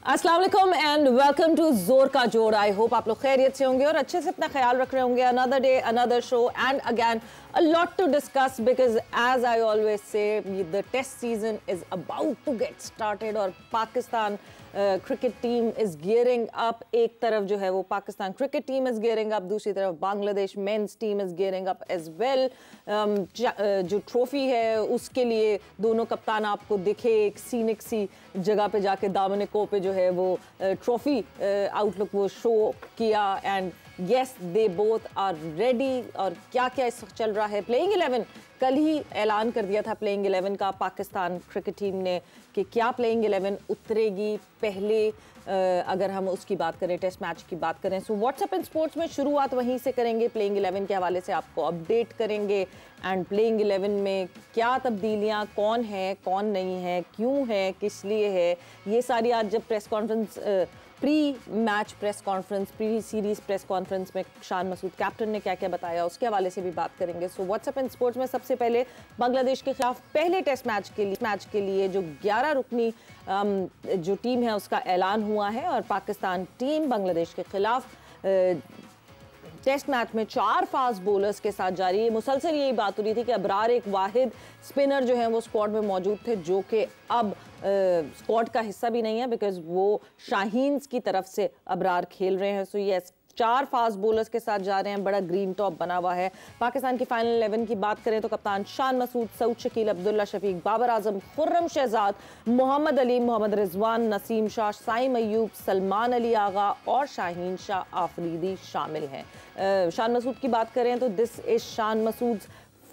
अस्सलाम वालेकुम and welcome to जोर का जोड़। आई होप आप लोग खैरियत से होंगे और अच्छे से अपना ख्याल रख रहे होंगे। Another day another show and again a lot to discuss because as I always say the test season is about to get started और Pakistan cricket team is gearing up. एक तरफ जो है वो Pakistan cricket team is gearing up, दूसरी तरफ Bangladesh men's team is gearing up as well. जो trophy है उसके लिए दोनों कप्तान आपको दिखे एक सीनिक सी जगह पे जाके दामनिको पे जो है वो ट्रॉफी आउटलुक वो शो किया and yes they both are ready. और क्या क्या इस वक्त चल रहा है प्लेइंग 11 कल ही ऐलान कर दिया था प्लेइंग 11 का पाकिस्तान क्रिकेट टीम ने कि क्या प्लेइंग 11 उतरेगी। पहले अगर हम उसकी बात करें टेस्ट मैच की बात करें सो व्हाट्सएप इन स्पोर्ट्स में शुरुआत वहीं से करेंगे। प्लेइंग 11 के हवाले से आपको अपडेट करेंगे एंड प्लेइंग 11 में क्या तब्दीलियां, कौन है कौन नहीं है, क्यों है, किस लिए है, ये सारी आज जब press conference pre match press conference pre series press conference में शान मसूद कैप्टन ने क्या क्या बताया उसके हवाले से भी बात करेंगे। सो व्हाट्सएप इन स्पोर्ट्स में सबसे पहले बांग्लादेश के खिलाफ पहले टेस्ट मैच के लिए जो 11 रुकनी जो टीम है उसका ऐलान हुआ है और पाकिस्तान टीम बांग्लादेश के खिलाफ टेस्ट मैच में 4 फास्ट बॉलर्स के साथ जा रही है। मुसलसल यही बात हो रही थी कि अबरार एक वाहिद स्पिनर जो है वो स्क्वाड में मौजूद थे जो कि अब स्क्वाड का हिस्सा भी नहीं है बिकॉज वो शाहीन्स की तरफ से अबरार खेल रहे हैं। सो यस 4 फास्ट बॉलर्स के साथ जा रहे हैं, बड़ा ग्रीन टॉप बना हुआ है। पाकिस्तान की फाइनल 11 की बात करें तो कप्तान शान मसूद, सऊद शकील, अब्दुल्ला शफीक, बाबर आजम, खुर्रम शहजाद, मोहम्मद अली, मोहम्मद रिजवान, नसीम शाह, साइम अयूब, सलमान अली आगा और शाहीन शाह आफरीदी शामिल हैं। शान मसूद की बात करें तो this is Shan Masood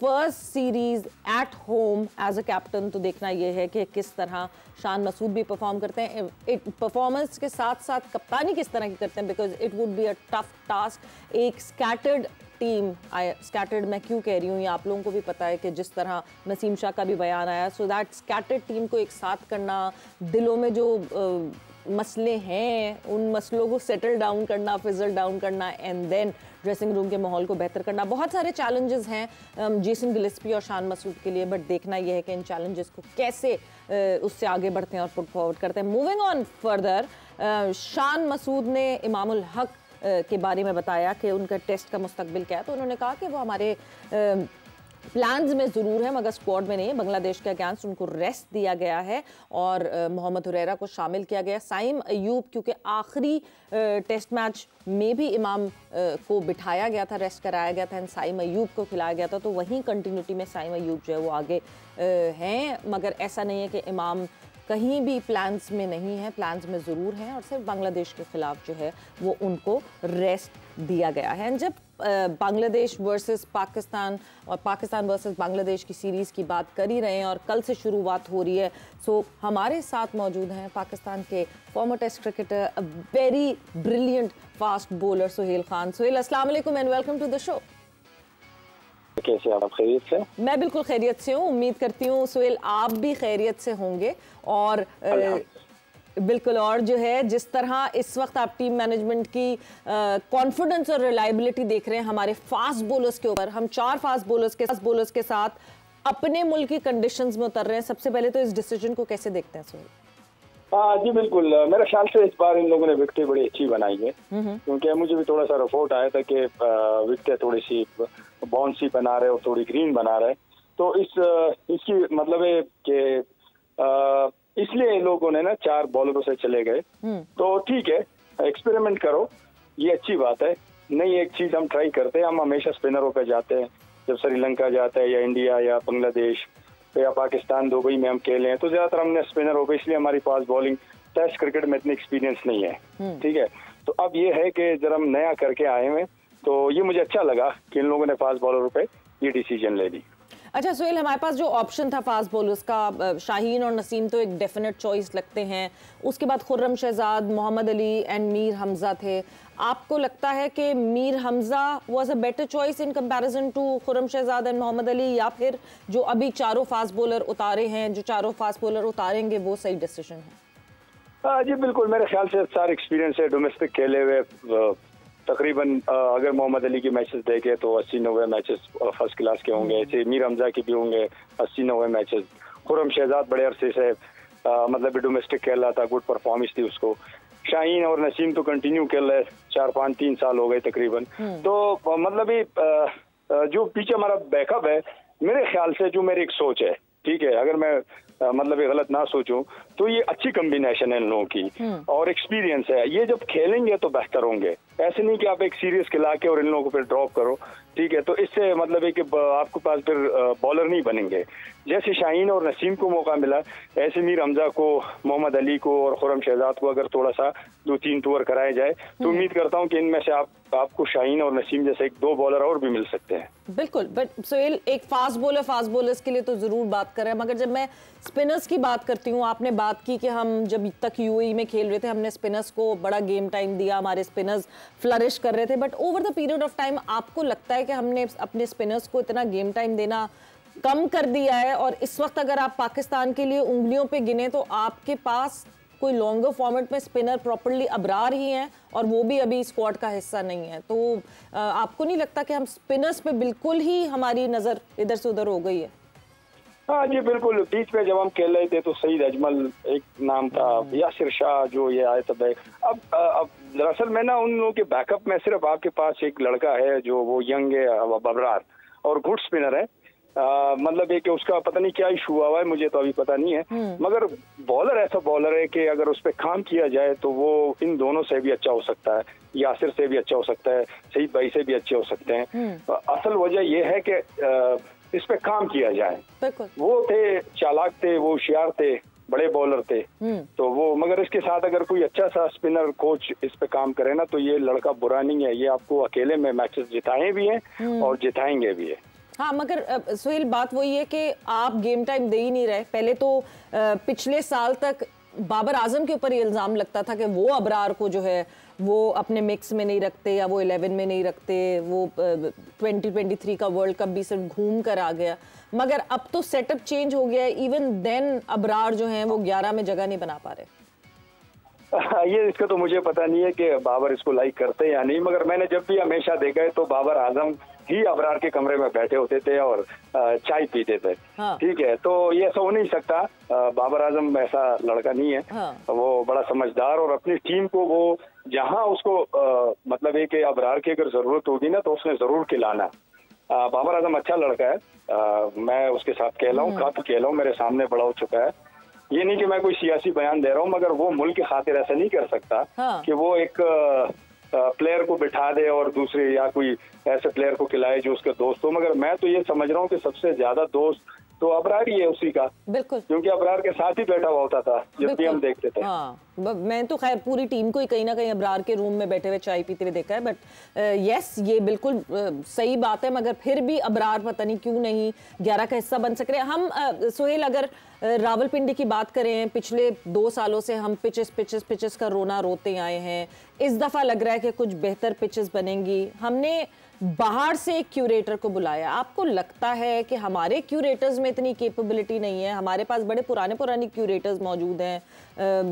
first series at home as a captain. तो देखना यह है कि किस तरह शान मसूद भी परफॉर्म करते हैं, परफॉर्मेंस के साथ साथ कप्तानी किस तरह की करते हैं because it would be a tough task. एक स्कैटर्ड टीम, स्कैटर्ड मैं क्यों कह रही हूँ ये आप लोगों को भी पता है कि जिस तरह नसीम शाह का भी बयान आया सो दैट स्कैटर्ड टीम को एक साथ करना, दिलों में जो मसले हैं उन मसलों को सेटल डाउन करना, फिजल डाउन करना एंड देन ड्रेसिंग रूम के माहौल को बेहतर करना, बहुत सारे चैलेंजेस हैं जेसन गिलिस्पी और शान मसूद के लिए। बट देखना यह है कि इन चैलेंजेस को कैसे उससे आगे बढ़ते हैं और पुट फॉरवर्ड करते हैं। Moving on further, Shan Masood ने इमामुल हक के बारे में बताया कि उनका टेस्ट का मुस्तकबिल क्या है। तो उन्होंने कहा कि वो हमारे प्लान्स में ज़रूर है मगर स्क्वाड में नहीं है। बांग्लादेश के अगेंस्ट उनको रेस्ट दिया गया है और मोहम्मद हुरैरा को शामिल किया गया। साइम अयूब क्योंकि आखिरी टेस्ट मैच में भी इमाम को बिठाया गया था, रेस्ट कराया गया था एंड साइम अयूब को खिलाया गया था तो वहीं कंटिन्यूटी में साइम अयूब जो है वो आगे हैं। मगर ऐसा नहीं है कि इमाम कहीं भी प्लान्स में नहीं है, प्लान्स में ज़रूर हैं और सिर्फ बांग्लादेश के ख़िलाफ़ जो है वो उनको रेस्ट दिया गया है। जब बांग्लादेश वर्सेस पाकिस्तान और पाकिस्तान वर्सेस बांग्लादेश की सीरीज़ की बात कर ही रहे हैं और कल से शुरुआत हो रही है सो हमारे साथ मौजूद हैं पाकिस्तान के former test cricketer, a very brilliant fast bowler Suhail Khan. Suhail अस्सलाम वालेकुम and welcome to the show. कैसे आप खैरियत से? मैं बिल्कुल खैरियत से हूँ, उम्मीद करती हूँ सुहेल आप भी खैरियत से होंगे। और बिल्कुल, और जो है जिस तरह इस वक्त आप टीम मैनेजमेंट की कॉन्फिडेंस और रिलायबिलिटी देख रहे हैं हमारे फास्ट बॉलर्स के ऊपर, हम 4 फास्ट बॉलर्स के साथ अपने मुल्क की कंडीशंस में उतर रहे हैं। सबसे पहले तो इस डिसीजन को कैसे देखते हैं सुहेल? जी बिल्कुल, मेरे ख्याल से इस बार इन लोगों ने विकेटें बड़ी अच्छी बनाई है क्योंकि मुझे भी थोड़ा सा रिपोर्ट आया था कि विकेटें थोड़ी सी बाउंसी बना रहे और थोड़ी ग्रीन बना रहे तो इसकी मतलब है कि इसलिए लोगों ने ना 4 बॉलरों से चले गए। तो ठीक है, एक्सपेरिमेंट करो, ये अच्छी बात है। नई एक चीज हम ट्राई करते हैं, हम हमेशा स्पिनरों पे जाते हैं जब श्रीलंका जाता है या इंडिया या बांग्लादेश या पाकिस्तान दुबई में हम खेले हैं तो ज्यादातर हमने स्पिनरों पे, इसलिए हमारी फास्ट बॉलिंग टेस्ट क्रिकेट में इतनी एक्सपीरियंस नहीं है। ठीक है, तो अब ये है कि जब हम नया करके आए हैं तो ये मुझे अच्छा लगा कि इन लोगों ने फास्ट बॉलरों पे ये डिसीजन ले ली। अच्छा सुहेल, हमारे पास जो ऑप्शन था फास्ट बॉलर्स का, शाहीन और नसीम तो एक डेफिनेट चॉइस लगते हैं, उसके बाद खुर्रम शहजाद, मोहम्मद अली एंड मीर हमजा थे। आपको लगता है कि Mir Hamza was a better choice in comparison to Khurram Shahzad and Mohammad Ali, या फिर जो अभी 4 फास्ट बॉलर उतारे हैं, जो 4 फास्ट बॉलर उतारेंगे वो सही डिसीजन है? जी बिल्कुल, मेरे ख्याल से सारे एक्सपीरियंस है, डोमेस्टिक खेले हुए तकरीबन अगर मोहम्मद अली के मैचेस देखे तो 80-90 मैचेस फर्स्ट क्लास के होंगे। ऐसे मीर हमजा के भी होंगे 80-90 मैचेस। खुर्रम शहजाद बड़े अरसे से मतलब डोमेस्टिक खेल रहा था, गुड परफॉर्मेंस थी उसको। शाहीन और नसीम तो कंटिन्यू खेल रहे, 4-5-3 साल हो गए तकरीबन। तो मतलब ये जो पीछे हमारा बैकअप है, मेरे ख्याल से जो मेरी एक सोच है, ठीक है, अगर मैं मतलब ये गलत ना सोचूं तो ये अच्छी कॉम्बिनेशन है इन लोगों की और एक्सपीरियंस है। ये जब खेलेंगे तो बेहतर होंगे। ऐसे नहीं कि आप एक सीरीज खिला के और इन लोगों को फिर ड्रॉप करो, ठीक है, तो इससे मतलब है कि आपके पास फिर बॉलर नहीं बनेंगे। जैसे शाहीन और नसीम को मौका मिला, ऐसे मीर हमजा को, मोहम्मद अली को और खुर्रम शहजाद को अगर थोड़ा सा 2-3 टूर कराए जाए तो उम्मीद करता हूं कि इनमें से आपको शाहीन और नसीम जैसे एक 2 बॉलर और भी मिल सकते हैं। बिल्कुल, बट सोहेल एक फास्ट बॉलर्स के लिए तो जरूर बात कर रहे हैं, मगर जब मैं स्पिनर्स की बात करती हूँ, आपने बात की कि हम जब तक यूएई में खेल रहे थे हमने स्पिनर्स को बड़ा गेम टाइम दिया, हमारे स्पिनर्स फ्लरिश कर रहे थे, but over the period of time आपको लगता है कि हमने अपने स्पिनर्स को इतना गेम टाइम देना कम कर दिया है? और इस वक्त अगर आप पाकिस्तान के लिए उंगलियों पे गिने तो आपके पास कोई लॉन्गर फॉर्मेट में स्पिनर प्रॉपर्ली अबरार ही हैं और वो भी अभी स्क्वाड का हिस्सा नहीं है, तो आपको नहीं लगता कि हम स्पिनर्स पे बिल्कुल ही हमारी नज़र इधर से उधर हो गई है? हाँ जी बिल्कुल। बीच में जब हम खेल रहे थे तो सईद अजमल एक नाम था, यासिर शाह जो ये आए थे। अब दरअसल मैं ना उन लोगों के बैकअप में सिर्फ आपके पास एक लड़का है जो वो यंग है, अबरार, और गुड स्पिनर है। मतलब है कि उसका पता नहीं क्या इशू हुआ है, मुझे तो अभी पता नहीं है, मगर बॉलर ऐसा बॉलर है कि अगर उस पर काम किया जाए तो वो इन दोनों से भी अच्छा हो सकता है, यासिर से भी अच्छा हो सकता है, सईद भाई से भी अच्छे हो सकते हैं। असल वजह यह है कि इस पे काम किया जाए। वो थे चालाक थे, वो होशियार थे, बड़े बॉलर थे, तो वो, मगर इसके साथ अगर कोई अच्छा सा स्पिनर कोच इस पे काम करे ना तो ये लड़का बुरा नहीं है, ये आपको अकेले में मैचेस जिताए भी हैं और जिताएंगे भी है। हाँ, मगर सोहेल बात वही है कि आप गेम टाइम दे ही नहीं रहे। पहले तो पिछले साल तक बाबर आजम के ऊपर ये इल्ज़ाम लगता था कि वो अबरार को जो है वो अपने मिक्स में नहीं रखते या वो 11 में नहीं रखते, वो 2023 का वर्ल्ड कप भी सिर्फ घूम कर आ गया, मगर अब तो सेटअप चेंज हो गया है। इवन देन अबरार जो हैं वो 11 में जगह नहीं बना पा रहे। ये इसका तो मुझे पता नहीं है कि बाबर इसको लाइक करते या नहीं, मगर मैंने जब भी हमेशा देखा है तो बाबर आजम ही अबरार के कमरे में बैठे होते थे और चाय पीते थे। हाँ। ठीक है, तो ये ऐसा हो नहीं सकता। बाबर आजम ऐसा लड़का नहीं है। हाँ। वो बड़ा समझदार और अपनी टीम को वो जहां उसको मतलब है कि अबरार की अगर जरूरत होगी ना तो उसने जरूर खिलाना। बाबर आजम अच्छा लड़का है, मैं उसके साथ खेला हूँ, काफी खेला हूँ, मेरे सामने बड़ा हो चुका है। ये नहीं कि मैं कोई सियासी बयान दे रहा हूँ, मगर वो मुल्क की खातिर ऐसा नहीं कर सकता। हाँ। कि वो एक प्लेयर को बिठा दे और दूसरे या कोई ऐसे प्लेयर को खिलाए जो उसका दोस्त हो। मगर मैं तो ये समझ रहा हूँ कि सबसे ज्यादा दोस्त तो अबरार ही है उसी का। बिल्कुल, क्योंकि अबरार के साथ ही बैठा हुआ होता था जब भी हम देखते थे। हाँ, मैं तो खैर पूरी टीम को ही कहीं ना कहीं अबरार के रूम में बैठे हुए चाय पीते हुए देखा है, बट यस ये बिल्कुल सही बात है, मगर फिर भी अबरार पता नहीं क्यों नहीं 11 का हिस्सा बन सक रहे। हम सोहेल अगर रावलपिंडी की बात करें, पिछले 2 सालों से हम पिचेस का रोना रोते आए हैं। इस दफा लग रहा है कि कुछ बेहतर पिचेस बनेंगी। हमने बाहर से एक क्यूरेटर को बुलाया, आपको लगता है कि हमारे क्यूरेटर्स में इतनी कैपेबिलिटी नहीं है? हमारे पास बड़े पुराने क्यूरेटर्स मौजूद हैं,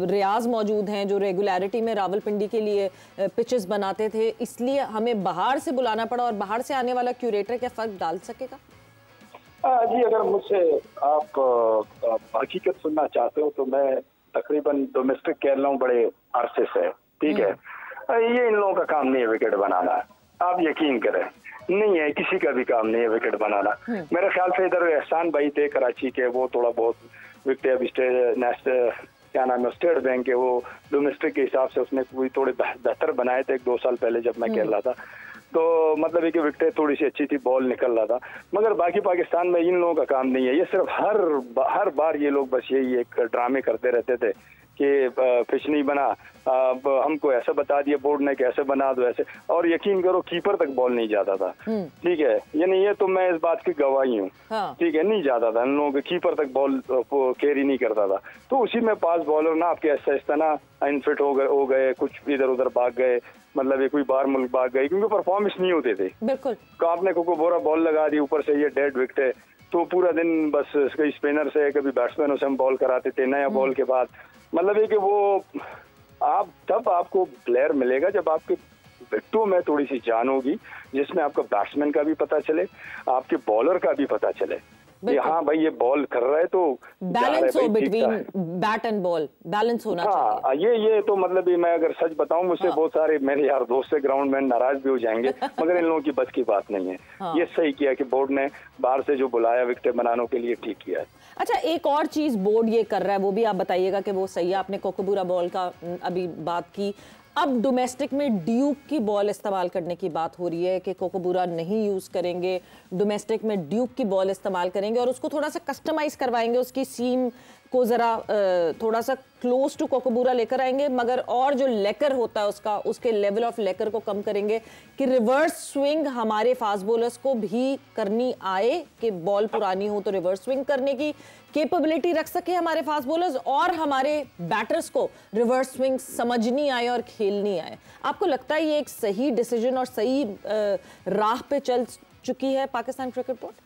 रियाज मौजूद हैं जो रेगुलरिटी में रावलपिंडी के लिए पिचेस बनाते थे, इसलिए हमें बाहर से बुलाना पड़ा। और बाहर से आने वाला क्यूरेटर क्या फर्क डाल सकेगा? जी, अगर मुझसे आप हकीकत सुनना चाहते हो तो मैं तकरीबन डोमेस्टिक खेल रहा हूँ बड़े अरसे से, ठीक है। ये इन लोगों का काम नहीं है विकेट बनाना, आप यकीन करें, नहीं है, किसी का भी काम नहीं है विकेट बनाना। मेरे ख्याल से इधर एहसान भाई थे कराची के, वो थोड़ा बहुत विकेट अभी क्या नाम है स्टेट बैंक के, वो डोमेस्टिक के हिसाब से उसने कोई थोड़े बेहतर बनाए थे 1-2 साल पहले जब मैं खेल रहा था, तो मतलब है कि विकेटें थोड़ी सी अच्छी थी, बॉल निकल रहा था। मगर बाकी पाकिस्तान में इन लोगों का काम नहीं है। ये सिर्फ हर बार ये लोग बस यही एक ड्रामे करते रहते थे कि पिच नहीं बना, हमको ऐसा बता दिया बोर्ड ने कि ऐसे बना दो ऐसे, और यकीन करो कीपर तक बॉल नहीं जाता था। ठीक है, यानी ये तो मैं इस बात की गवाही हूँ। हाँ। ठीक है, नहीं जाता था इन लोगों के, कीपर तक बॉल कैरी नहीं करता था। तो उसी में पास बॉलर ना आपके ऐसा ना अनफिट हो गए, कुछ इधर उधर भाग गए, मतलब ये कोई बाहर मुल्क भाग गए क्योंकि परफॉर्मेंस नहीं होते थे। बिल्कुल, आपने को बोरा बॉल लगा दी, ऊपर से ये डेड विकेट है, तो पूरा दिन बस कभी स्पिनर से कभी बैट्समैनों से हम बॉल कराते थे नया बॉल के बाद। मतलब है कि वो आप तब आपको प्लेयर मिलेगा जब आपके विकेटों में थोड़ी सी जान होगी, जिसमें आपका बैट्समैन का भी पता चले, आपके बॉलर का भी पता चले। कि हाँ भाई ये बॉल कर रहा है तो बैलेंस हो between bat and ball, balance होना चाहिए। ये तो मतलब मैं अगर सच बताऊं, मुझसे बहुत सारे मेरे यार दोस्त से ग्राउंड में नाराज भी हो जाएंगे, मगर इन लोगों की बस की बात नहीं है। ये सही किया कि बोर्ड ने बाहर से जो बुलाया विकेट बनाने के लिए, ठीक किया है। अच्छा, एक और चीज बोर्ड ये कर रहा है, वो भी आप बताइएगा कि वो सही है। आपने कोकोबूरा बॉल का अभी बात की, अब डोमेस्टिक में ड्यूक की बॉल इस्तेमाल करने की बात हो रही है कि कोकोबूरा नहीं यूज करेंगे, डोमेस्टिक में ड्यूक की बॉल इस्तेमाल करेंगे और उसको थोड़ा सा कस्टमाइज करवाएंगे, उसकी सीम को जरा थोड़ा सा क्लोज टू कोकोबूरा लेकर आएंगे, मगर और जो लेकर होता है उसका, उसके लेवल ऑफ लेकर को कम करेंगे कि रिवर्स स्विंग हमारे फास्ट बॉलर्स को भी करनी आए, कि बॉल पुरानी हो तो रिवर्स स्विंग करने की कैपेबिलिटी रख सके हमारे फास्ट बॉलर्स, और हमारे बैटर्स को रिवर्स स्विंग समझनी आए और खेलनी आए। आपको लगता है ये एक सही डिसीजन और सही राह पे चल चुकी है पाकिस्तान क्रिकेट बोर्ड?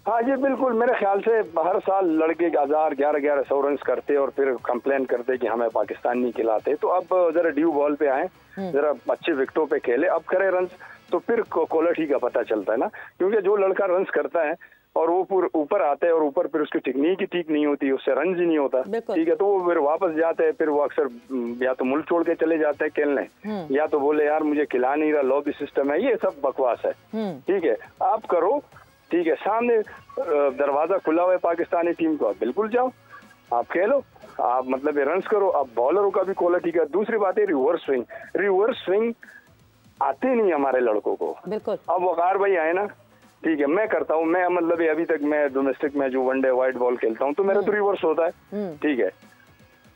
हाँ जी बिल्कुल, मेरे ख्याल से हर साल लड़के 1100 रन करते और फिर कंप्लेन करते कि हमें पाकिस्तान नहीं खिलाते, तो अब जरा ड्यू बॉल पे आए, जरा अच्छे विकेटों पे खेले, अब करे रन तो फिर क्वालिटी का पता चलता है ना। क्योंकि जो लड़का रन करता है और वो पूरे ऊपर आते हैं और ऊपर फिर उसकी टेक्निक ही ठीक नहीं होती, उससे रन ही नहीं होता, ठीक है, तो वो फिर वापस जाते हैं, फिर वो अक्सर या तो मुल्क छोड़ के चले जाते हैं खेलने, या तो बोले यार मुझे खिला नहीं रहा, लॉबी सिस्टम है, ये सब बकवास है। ठीक है, आप करो, ठीक है, सामने दरवाजा खुला हुआ है पाकिस्तानी टीम को, आप बिल्कुल जाओ, आप खेलो, आप मतलब रन्स करो, आप बॉलरों का भी क्वालिटी का। दूसरी बात है रिवर्स स्विंग आते नहीं हमारे लड़कों को। बिल्कुल। अब वकार भाई आए ना, ठीक है, मैं करता हूँ, मैं मतलब अभी तक मैं डोमेस्टिक में जो वनडे वाइट बॉल खेलता हूँ तो मेरा तो रिवर्स होता है, ठीक है,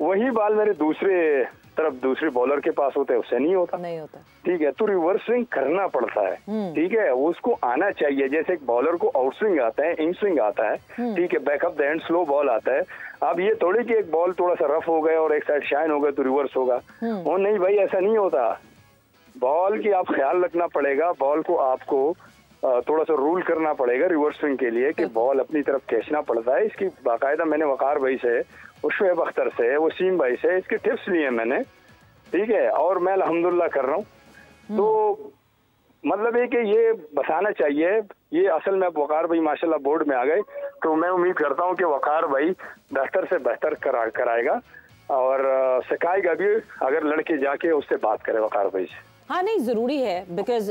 वही बॉल मेरे दूसरे बॉलर के पास होता है, उससे नहीं होता, ठीक है, तो रिवर्स स्विंग करना पड़ता है, ठीक है, उसको आना चाहिए। जैसे एक बॉलर को आउट स्विंग आता है, इन स्विंग आता है, ठीक है, backup the end slow ball आता है। अब ये थोड़ी कि एक बॉल थोड़ा सा रफ हो गया और एक साइड शाइन हो गया तो रिवर्स होगा, वो नहीं भाई, ऐसा नहीं होता। बॉल की आप ख्याल रखना पड़ेगा, बॉल को आपको थोड़ा सा रूल करना पड़ेगा रिवर्स स्विंग के लिए कि बॉल अपनी तरफ खींचना पड़ता है। इसकी बाकायदा मैंने वकार भाई से, शुएब अख्तर से, वसीम भाई से इसके टिप्स लिए मैंने, ठीक है, और मैं अल्हम्दुलिल्लाह कर रहा हूँ। तो मतलब है कि ये बताना चाहिए, ये असल में वकार भाई माशाल्लाह बोर्ड में आ गए, तो मैं उम्मीद करता हूँ कि वकार भाई बेहतर से बेहतर कराएगा और सिखाएगा भी, अगर लड़के जाके उससे बात करें वकार भाई से। हाँ नहीं, ज़रूरी है, because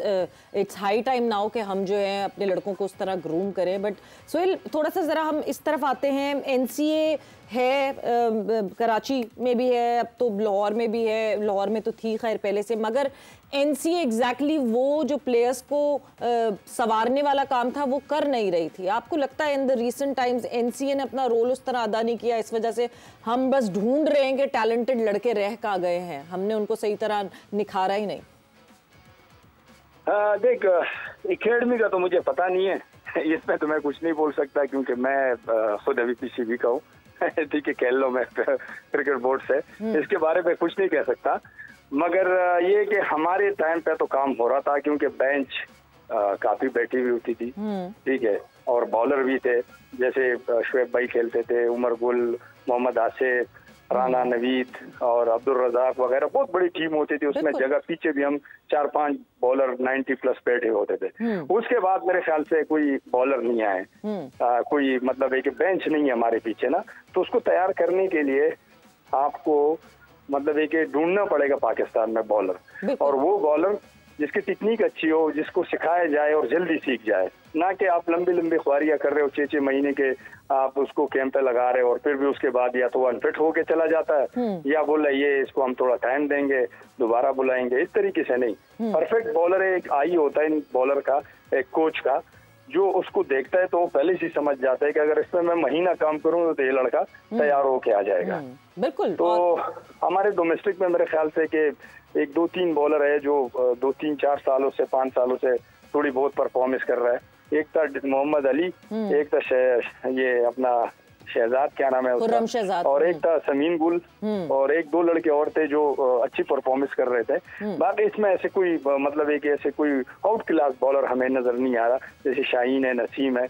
it's high time now कि हम जो है अपने लड़कों को उस तरह ग्रूम करें। बट सोहेल, थोड़ा सा ज़रा हम इस तरफ आते हैं, एनसीए है, कराची में भी है, अब तो लाहौर में भी है, लाहौर में तो थी खैर पहले से, मगर एनसीए एग्जैक्टली वो जो प्लेयर्स को संवारने वाला काम था वो कर नहीं रही थी। आपको लगता है in the recent times NCA ने अपना रोल उस तरह अदा नहीं किया, इस वजह से हम बस ढूंढ रहे हैं कि टैलेंटेड लड़के रह कहाँ गए हैं, हमने उनको सही तरह निखारा ही नहीं? देख, एकेडमी का तो मुझे पता नहीं है, इसमें तो मैं कुछ नहीं बोल सकता क्योंकि मैं खुद अभी पीसीबी का हूँ, ठीक है, कह लो मैं क्रिकेट बोर्ड से, इसके बारे में कुछ नहीं कह सकता। मगर ये कि हमारे टाइम पे तो काम हो रहा था क्योंकि बेंच काफी बैठी हुई होती थी, ठीक है, और बॉलर भी थे, जैसे शुएब भाई खेलते थे, उमर गुल, मोहम्मद आसिफ, राना नवीद और अब्दुल रजाक वगैरह, बहुत बड़ी टीम होती थी उसमें, जगह पीछे भी हम 4-5 बॉलर 90 प्लस बैठे होते थे। उसके बाद मेरे ख्याल से कोई बॉलर नहीं आए, कोई मतलब एक बेंच नहीं है हमारे पीछे ना, तो उसको तैयार करने के लिए आपको मतलब एक ढूंढना पड़ेगा पाकिस्तान में बॉलर, और वो बॉलर जिसकी टेक्निक अच्छी हो, जिसको सिखाया जाए और जल्दी सीख जाए, ना कि आप लंबी लंबी ख्वारियां कर रहे हो, 6-6 महीने के आप उसको कैंप पे लगा रहे हो और फिर भी उसके बाद या तो अनफिट होके चला जाता है या बोला ये इसको हम थोड़ा टाइम देंगे, दोबारा बुलाएंगे, इस तरीके से नहीं। परफेक्ट बॉलर एक आई होता है इन बॉलर का, एक कोच का, जो उसको देखता है तो वो पहले से समझ जाता है कि अगर इसमें मैं महीना काम करूँ तो ये लड़का तैयार होके आ जाएगा। बिल्कुल। तो हमारे डोमेस्टिक में मेरे ख्याल से कि 1-2-3 बॉलर है जो 2-3-4 सालों से 5 सालों से थोड़ी बहुत परफॉर्मेंस कर रहा है। एक था मोहम्मद अली, एक था ये अपना शहजाद, क्या नाम है उसका, और एक था समीन गुल, और 1-2 लड़के और थे जो अच्छी परफॉर्मेंस कर रहे थे। बाकी इसमें ऐसे कोई मतलब एक ऐसे कोई आउट क्लास बॉलर हमें नजर नहीं आ रहा, जैसे शाहीन है, नसीम है,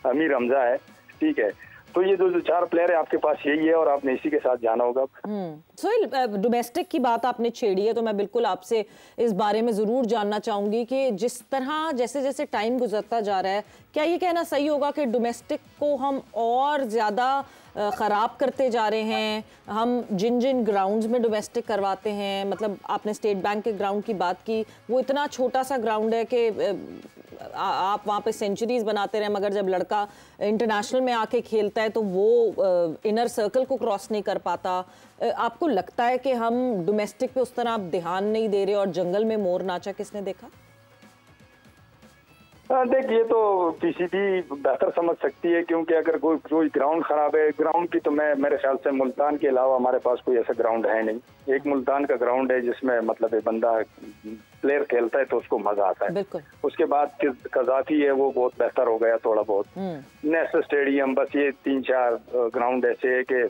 अमीर हमजा है, ठीक है, तो ये जो 4 प्लेयर है आपके पास यही है और आपने इसी के साथ जाना होगा। सोहेल, डोमेस्टिक की बात आपने छेड़ी है तो मैं बिल्कुल आपसे इस बारे में ज़रूर जानना चाहूँगी कि जिस तरह जैसे जैसे टाइम गुजरता जा रहा है, क्या ये कहना सही होगा कि डोमेस्टिक को हम और ज़्यादा ख़राब करते जा रहे हैं? हम जिन जिन ग्राउंड्स में डोमेस्टिक करवाते हैं, मतलब आपने स्टेट बैंक के ग्राउंड की बात की, वो इतना छोटा सा ग्राउंड है कि आप वहाँ पे सेंचुरीज बनाते रहे, मगर जब लड़का इंटरनेशनल में आके खेलता है तो वो इनर सर्कल को क्रॉस नहीं कर पाता। आपको लगता है कि हम डोमेस्टिक पे उस तरह ध्यान नहीं दे रहे और जंगल में मोर नाचा किसने देखा? देखिए, तो पीसीबी बेहतर समझ सकती है, क्योंकि अगर कोई ग्राउंड खराब है, ग्राउंड की तो मेरे ख्याल से मुल्तान के अलावा हमारे पास कोई ऐसा ग्राउंड है नहीं। एक मुल्तान का ग्राउंड है जिसमें मतलब एक बंदा प्लेयर खेलता है तो उसको मजा आता है। उसके बाद कजाफी है वो बहुत बेहतर हो गया थोड़ा बहुत। नेशनल स्टेडियम, बस ये 3-4 ग्राउंड ऐसे है कि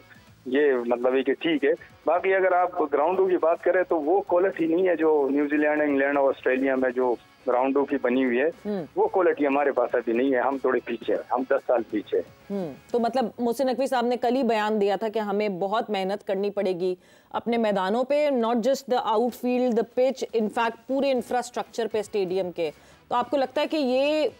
ये मतलब है कि ठीक है। बाकी अगर आप ग्राउंडों की बात करें तो वो क्वालिटी नहीं है जो न्यूजीलैंड, इंग्लैंड और ऑस्ट्रेलिया में जो ग्राउंडों की बनी हुई है, वो क्वालिटी हमारे पास अभी नहीं है। हम थोड़े पीछे हैं, हम 10 साल पीछे हैं। तो मतलब मोहसिन नकवी साहब ने कल ही बयान दिया था कि हमें बहुत मेहनत करनी पड़ेगी अपने मैदानों पे, not just the outfield, the pitch, in fact पूरे इंफ्रास्ट्रक्चर पे स्टेडियम के। तो आपको लगता है कि ये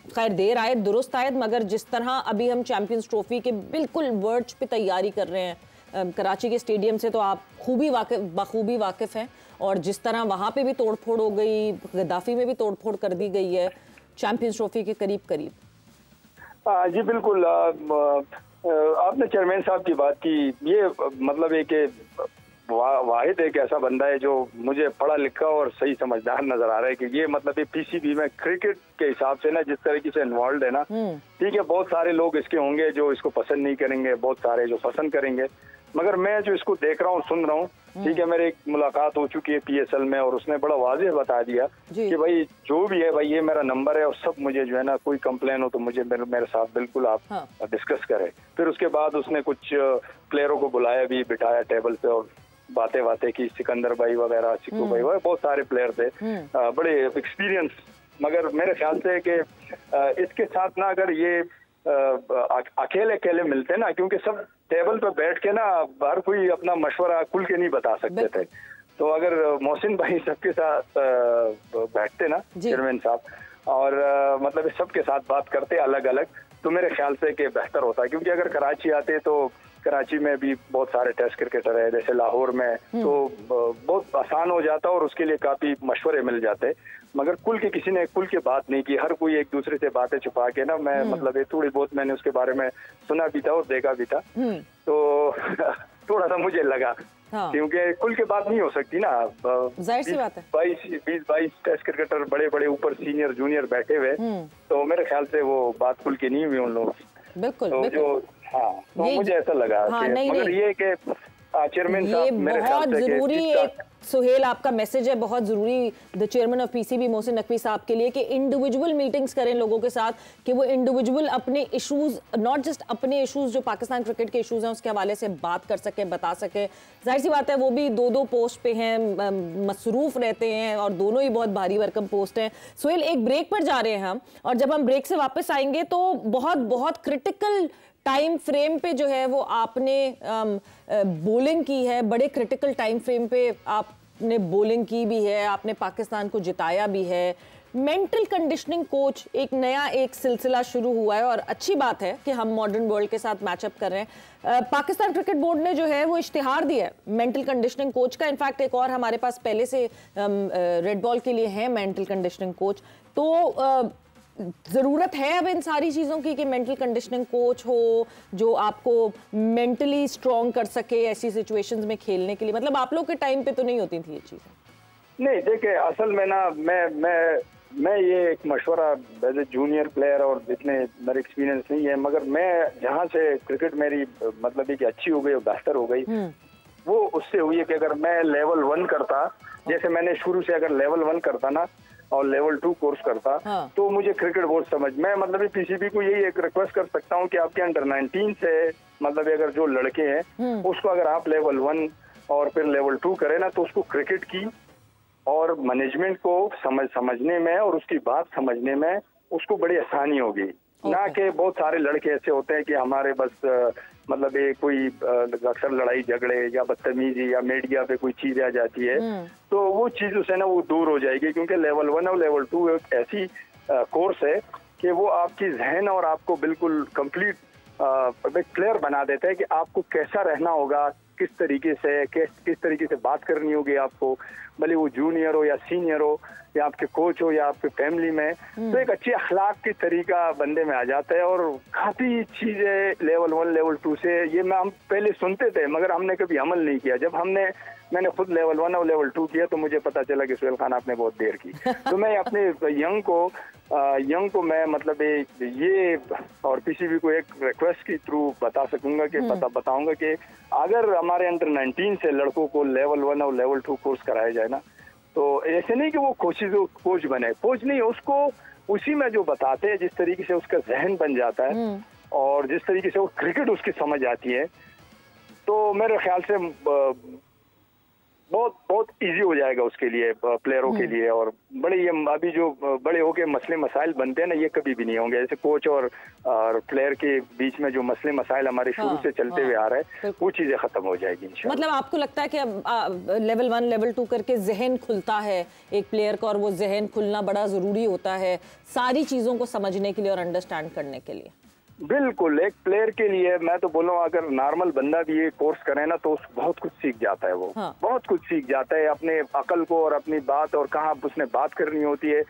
खैर देर आए दुरुस्त आए, मगर जिस तरह अभी हम चैंपियंस ट्रॉफी के बिल्कुल वर्ज पे तैयारी कर रहे हैं कराची के स्टेडियम से, तो आप बखूबी वाकिफ हैं, और जिस तरह वहाँ पे भी तोड़फोड़ हो गई, गद्दाफी में भी तोड़फोड़ कर दी गई है चैंपियंस ट्रॉफी के करीब करीब। जी बिल्कुल, आपने चेयरमैन साहब की बात की। ये मतलब एक वाहिद एक ऐसा बंदा है जो मुझे पढ़ा लिखा और सही समझदार नजर आ रहा है कि ये मतलब ये पीसीबी में क्रिकेट के हिसाब से ना जिस तरीके से इन्वॉल्व है ना, ठीक है, बहुत सारे लोग इसके होंगे जो इसको पसंद नहीं करेंगे, बहुत सारे जो पसंद करेंगे, मगर मैं जो इसको देख रहा हूँ, सुन रहा हूँ, ठीक है, मेरी एक मुलाकात हो चुकी है पीएसएल में और उसने बड़ा वाज़ेह बता दिया कि भाई जो भी है भाई ये मेरा नंबर है और सब मुझे जो है ना कोई कंप्लेन हो तो मुझे मेरे साथ बिल्कुल आप डिस्कस करें। फिर उसके बाद उसने कुछ प्लेयरों को बुलाया भी, बिठाया टेबल पे और बातें की। सिकंदर भाई वगैरह, चिक्कू भाई वगैरह, बहुत सारे प्लेयर थे, बड़े एक्सपीरियंस। मगर मेरे ख्याल से कि इसके साथ ना अगर ये अकेले मिलते ना, क्योंकि सब टेबल पर बैठ के ना हर कोई अपना मशवरा खुल के नहीं बता सकते थे, तो अगर मोहसिन भाई सबके साथ बैठते ना चेयरमैन साहब, और मतलब सबके साथ बात करते अलग अलग, तो मेरे ख्याल से कि बेहतर होता है। क्योंकि अगर कराची आते तो कराची में भी बहुत सारे टेस्ट क्रिकेटर है, जैसे लाहौर में, तो बहुत आसान हो जाता और उसके लिए काफी मशवरे मिल जाते। मगर कुल के किसी ने कुल की बात नहीं की, हर कोई एक दूसरे से बातें छुपा के ना, मैं मतलब ये थोड़ी बहुत मैंने उसके बारे में सुना भी था और देखा भी था, तो थोड़ा सा मुझे लगा क्योंकि कुल की बात नहीं हो सकती ना। जाहिर सी बात है, 20-22 टेस्ट क्रिकेटर बड़े बड़े ऊपर सीनियर जूनियर बैठे हुए, तो मेरे ख्याल से वो बात खुल की नहीं हुई उन लोगों की। बिल्कुल, तो बिल्कुल। जो तो मुझे ऐसा लगा कि मगर ये कि चेयरमैन साहब मेरे ख्याल से जरूरी एक सुहेल आपका मैसेज है बहुत जरूरी the chairman of PCB Mohsin Naqvi साहब के लिए कि इंडिविजुअल मीटिंग्स करें लोगों के साथ, कि वो इंडिविजुअल अपने इश्यूज, नॉट जस्ट अपने इश्यूज जो पाकिस्तान क्रिकेट के इश्यूज हैं उसके हवाले से बात कर सके, बता सके। जाहिर सी बात है वो भी 2-2 पोस्ट पे हैं, मसरूफ रहते हैं और दोनों ही बहुत भारी भरकम पोस्ट हैं। सुहेल, एक ब्रेक पर जा रहे हैं हम, और जब हम ब्रेक से वापस आएंगे तो बहुत क्रिटिकल टाइम फ्रेम पे जो है वो आपने बॉलिंग की है, बड़े क्रिटिकल टाइम फ्रेम पे आपने बॉलिंग की भी है, आपने पाकिस्तान को जिताया भी है। मेंटल कंडीशनिंग कोच एक नया सिलसिला शुरू हुआ है और अच्छी बात है कि हम मॉडर्न वर्ल्ड के साथ मैचअप कर रहे हैं। पाकिस्तान क्रिकेट बोर्ड ने जो है वो इश्तिहार दिया है मेंटल कंडीशनिंग कोच का। इनफैक्ट एक और हमारे पास पहले से रेड बॉल के लिए है मेंटल कंडीशनिंग कोच, तो ज़रूरत है अब इन सारी चीज़ों की कि मेंटल कंडीशनिंग कोच हो जो आपको मेंटली स्ट्रॉन्ग कर सके ऐसी सिचुएशंस में खेलने के लिए। मतलब आप लोग के टाइम पे तो नहीं होती थी ये चीज़ें? नहीं, देखिए असल में ना मैं ये एक मशवरा एज ए जूनियर प्लेयर और जितने मेरे एक्सपीरियंस नहीं है, मगर मैं जहाँ से क्रिकेट मेरी मतलब कि अच्छी हो गई और बेहतर हो गई वो उससे हुई है कि अगर मैं लेवल 1 करता, जैसे मैंने शुरू से अगर लेवल 1 करता ना और लेवल 2 कोर्स करता, तो मुझे क्रिकेट बहुत समझ मैं मतलब पीसीबी को यही एक रिक्वेस्ट कर सकता हूँ कि आपके अंडर 19 से मतलब अगर जो लड़के हैं उसको अगर आप लेवल 1 और फिर लेवल 2 करें ना, तो उसको क्रिकेट की और मैनेजमेंट को समझने में और उसकी बात समझने में उसको बड़ी आसानी होगी। ना कि बहुत सारे लड़के ऐसे होते हैं कि हमारे बस मतलब ये कोई अक्सर लड़ाई झगड़े या बदतमीजी या मीडिया पे कोई चीज आ जाती है तो वो चीजों से ना वो दूर हो जाएगी, क्योंकि लेवल 1 और लेवल 2 एक ऐसी कोर्स है कि वो आपकी जहन और आपको बिल्कुल कंप्लीट क्लियर बना देता है कि आपको कैसा रहना होगा, किस तरीके से किस तरीके से बात करनी होगी आपको, भले वो जूनियर हो या सीनियर हो या आपके कोच हो या आपके फैमिली में। तो एक अच्छी अखलाक की तरीका बंदे में आ जाता है और काफी चीजें लेवल 1 लेवल 2 से ये हम पहले सुनते थे मगर हमने कभी अमल नहीं किया। जब मैंने खुद लेवल 1 और लेवल 2 किया तो मुझे पता चला कि सुहेल खान आपने बहुत देर की। तो मैं अपने यंग को मैं मतलब ये और किसी भी को एक रिक्वेस्ट के थ्रू बता सकूंगा कि बताऊंगा कि अगर हमारे अंडर 19 से लड़कों को लेवल 1 और लेवल 2 कोर्स कराया जाए ना, तो ऐसे नहीं कि वो कोच बने, कोच नहीं, उसको उसी में जो बताते हैं जिस तरीके से उसका जहन बन जाता है और जिस तरीके से वो क्रिकेट उसकी समझ आती है, तो मेरे ख्याल से बहुत इजी हो जाएगा उसके लिए, प्लेयरों के लिए। और ये अभी जो बड़े होके मसले मसाइल बनते हैं ना, ये कभी भी नहीं होंगे। जैसे कोच और प्लेयर के बीच में जो मसले मसाइल हमारे शुरू से चलते हुए आ रहे हैं, वो चीजें खत्म हो जाएगी इंशाल्लाह। मतलब आपको लगता है कि अब लेवल 1 लेवल 2 करके जहन खुलता है एक प्लेयर का, और वो जहन खुलना बड़ा जरूरी होता है सारी चीजों को समझने के लिए और अंडरस्टैंड करने के लिए? बिल्कुल, एक प्लेयर के लिए मैं तो बोलूँ अगर नॉर्मल बंदा भी ये कोर्स करे ना तो बहुत कुछ सीख जाता है। वो बहुत कुछ सीख जाता है अपने अकल को और अपनी बात, और कहाँ उसने बात करनी होती है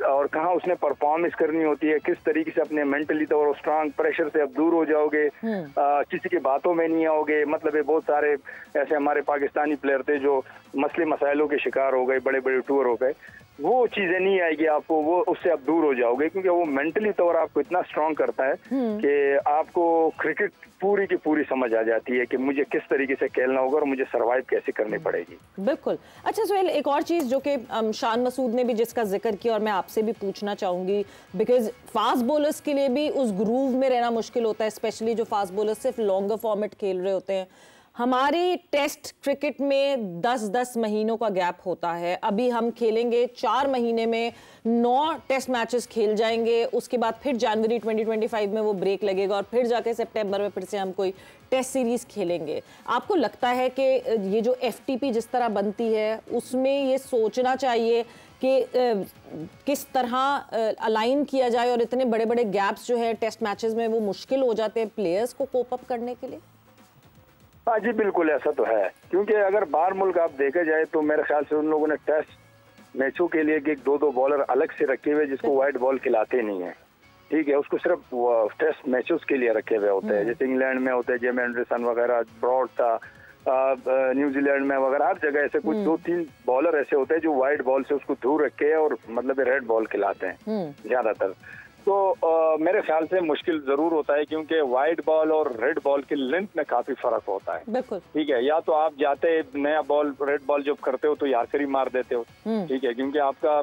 और कहाँ उसने परफॉर्मेंस करनी होती है, किस तरीके से अपने मेंटली तो और स्ट्रांग प्रेशर से अब दूर हो जाओगे, किसी की बातों में नहीं आओगे। मतलब ये बहुत सारे ऐसे हमारे पाकिस्तानी प्लेयर थे जो मसले मसाइलों के शिकार हो गए, बड़े बड़े टूर हो गए, वो चीजें नहीं आएगी आपको, वो उससे आप दूर हो जाओगे, क्योंकि वो मेंटली तौर आपको इतना स्ट्रांग करता है कि आपको क्रिकेट पूरी की पूरी समझ आ जाती है कि मुझे किस तरीके से खेलना होगा और मुझे सरवाइव कैसे करनी पड़ेगी। बिल्कुल। अच्छा सुहेल, एक और चीज जो कि शान मसूद ने भी जिसका जिक्र किया और मैं आपसे भी पूछना चाहूंगी, बिकॉज फास्ट बॉलर्स के लिए भी उस ग्रूव में रहना मुश्किल होता है, स्पेशली जो फास्ट बॉलर्स सिर्फ लॉन्गर फॉर्मेट खेल रहे होते हैं। हमारी टेस्ट क्रिकेट में 10-10 महीनों का गैप होता है। अभी हम खेलेंगे 4 महीने में 9 टेस्ट मैचेस खेल जाएंगे, उसके बाद फिर जनवरी 2025 में वो ब्रेक लगेगा और फिर जाके सितंबर में फिर से हम कोई टेस्ट सीरीज खेलेंगे। आपको लगता है कि ये जो FTP जिस तरह बनती है उसमें ये सोचना चाहिए कि किस तरह अलाइन किया जाए और इतने बड़े बड़े गैप्स जो है टेस्ट मैचेस में वो मुश्किल हो जाते हैं प्लेयर्स को कोप अप करने के लिए? हाँ जी, बिल्कुल ऐसा तो है, क्योंकि अगर बाहर मुल्क आप देखे जाए तो मेरे ख्याल से उन लोगों ने टेस्ट मैचों के लिए 1-2 बॉलर अलग से रखे हुए जिसको वाइड बॉल खिलाते नहीं है, ठीक है, उसको सिर्फ टेस्ट मैचों के लिए रखे हुए होते हैं। जैसे इंग्लैंड में होते हैं जेम एंडरसन वगैरह, ब्रॉड था, न्यूजीलैंड में वगैरह, हर जगह ऐसे कुछ 2-3 बॉलर ऐसे होते हैं जो वाइड बॉल से उसको दूर रखे हैं और मतलब रेड बॉल खिलाते हैं ज्यादातर। तो मेरे ख्याल से मुश्किल जरूर होता है, क्योंकि वाइड बॉल और रेड बॉल की लेंथ में काफी फर्क होता है। बिल्कुल, ठीक है, या तो आप जाते नया बॉल रेड बॉल जब करते हो तो यार्कर ही मार देते हो, ठीक है, क्योंकि आपका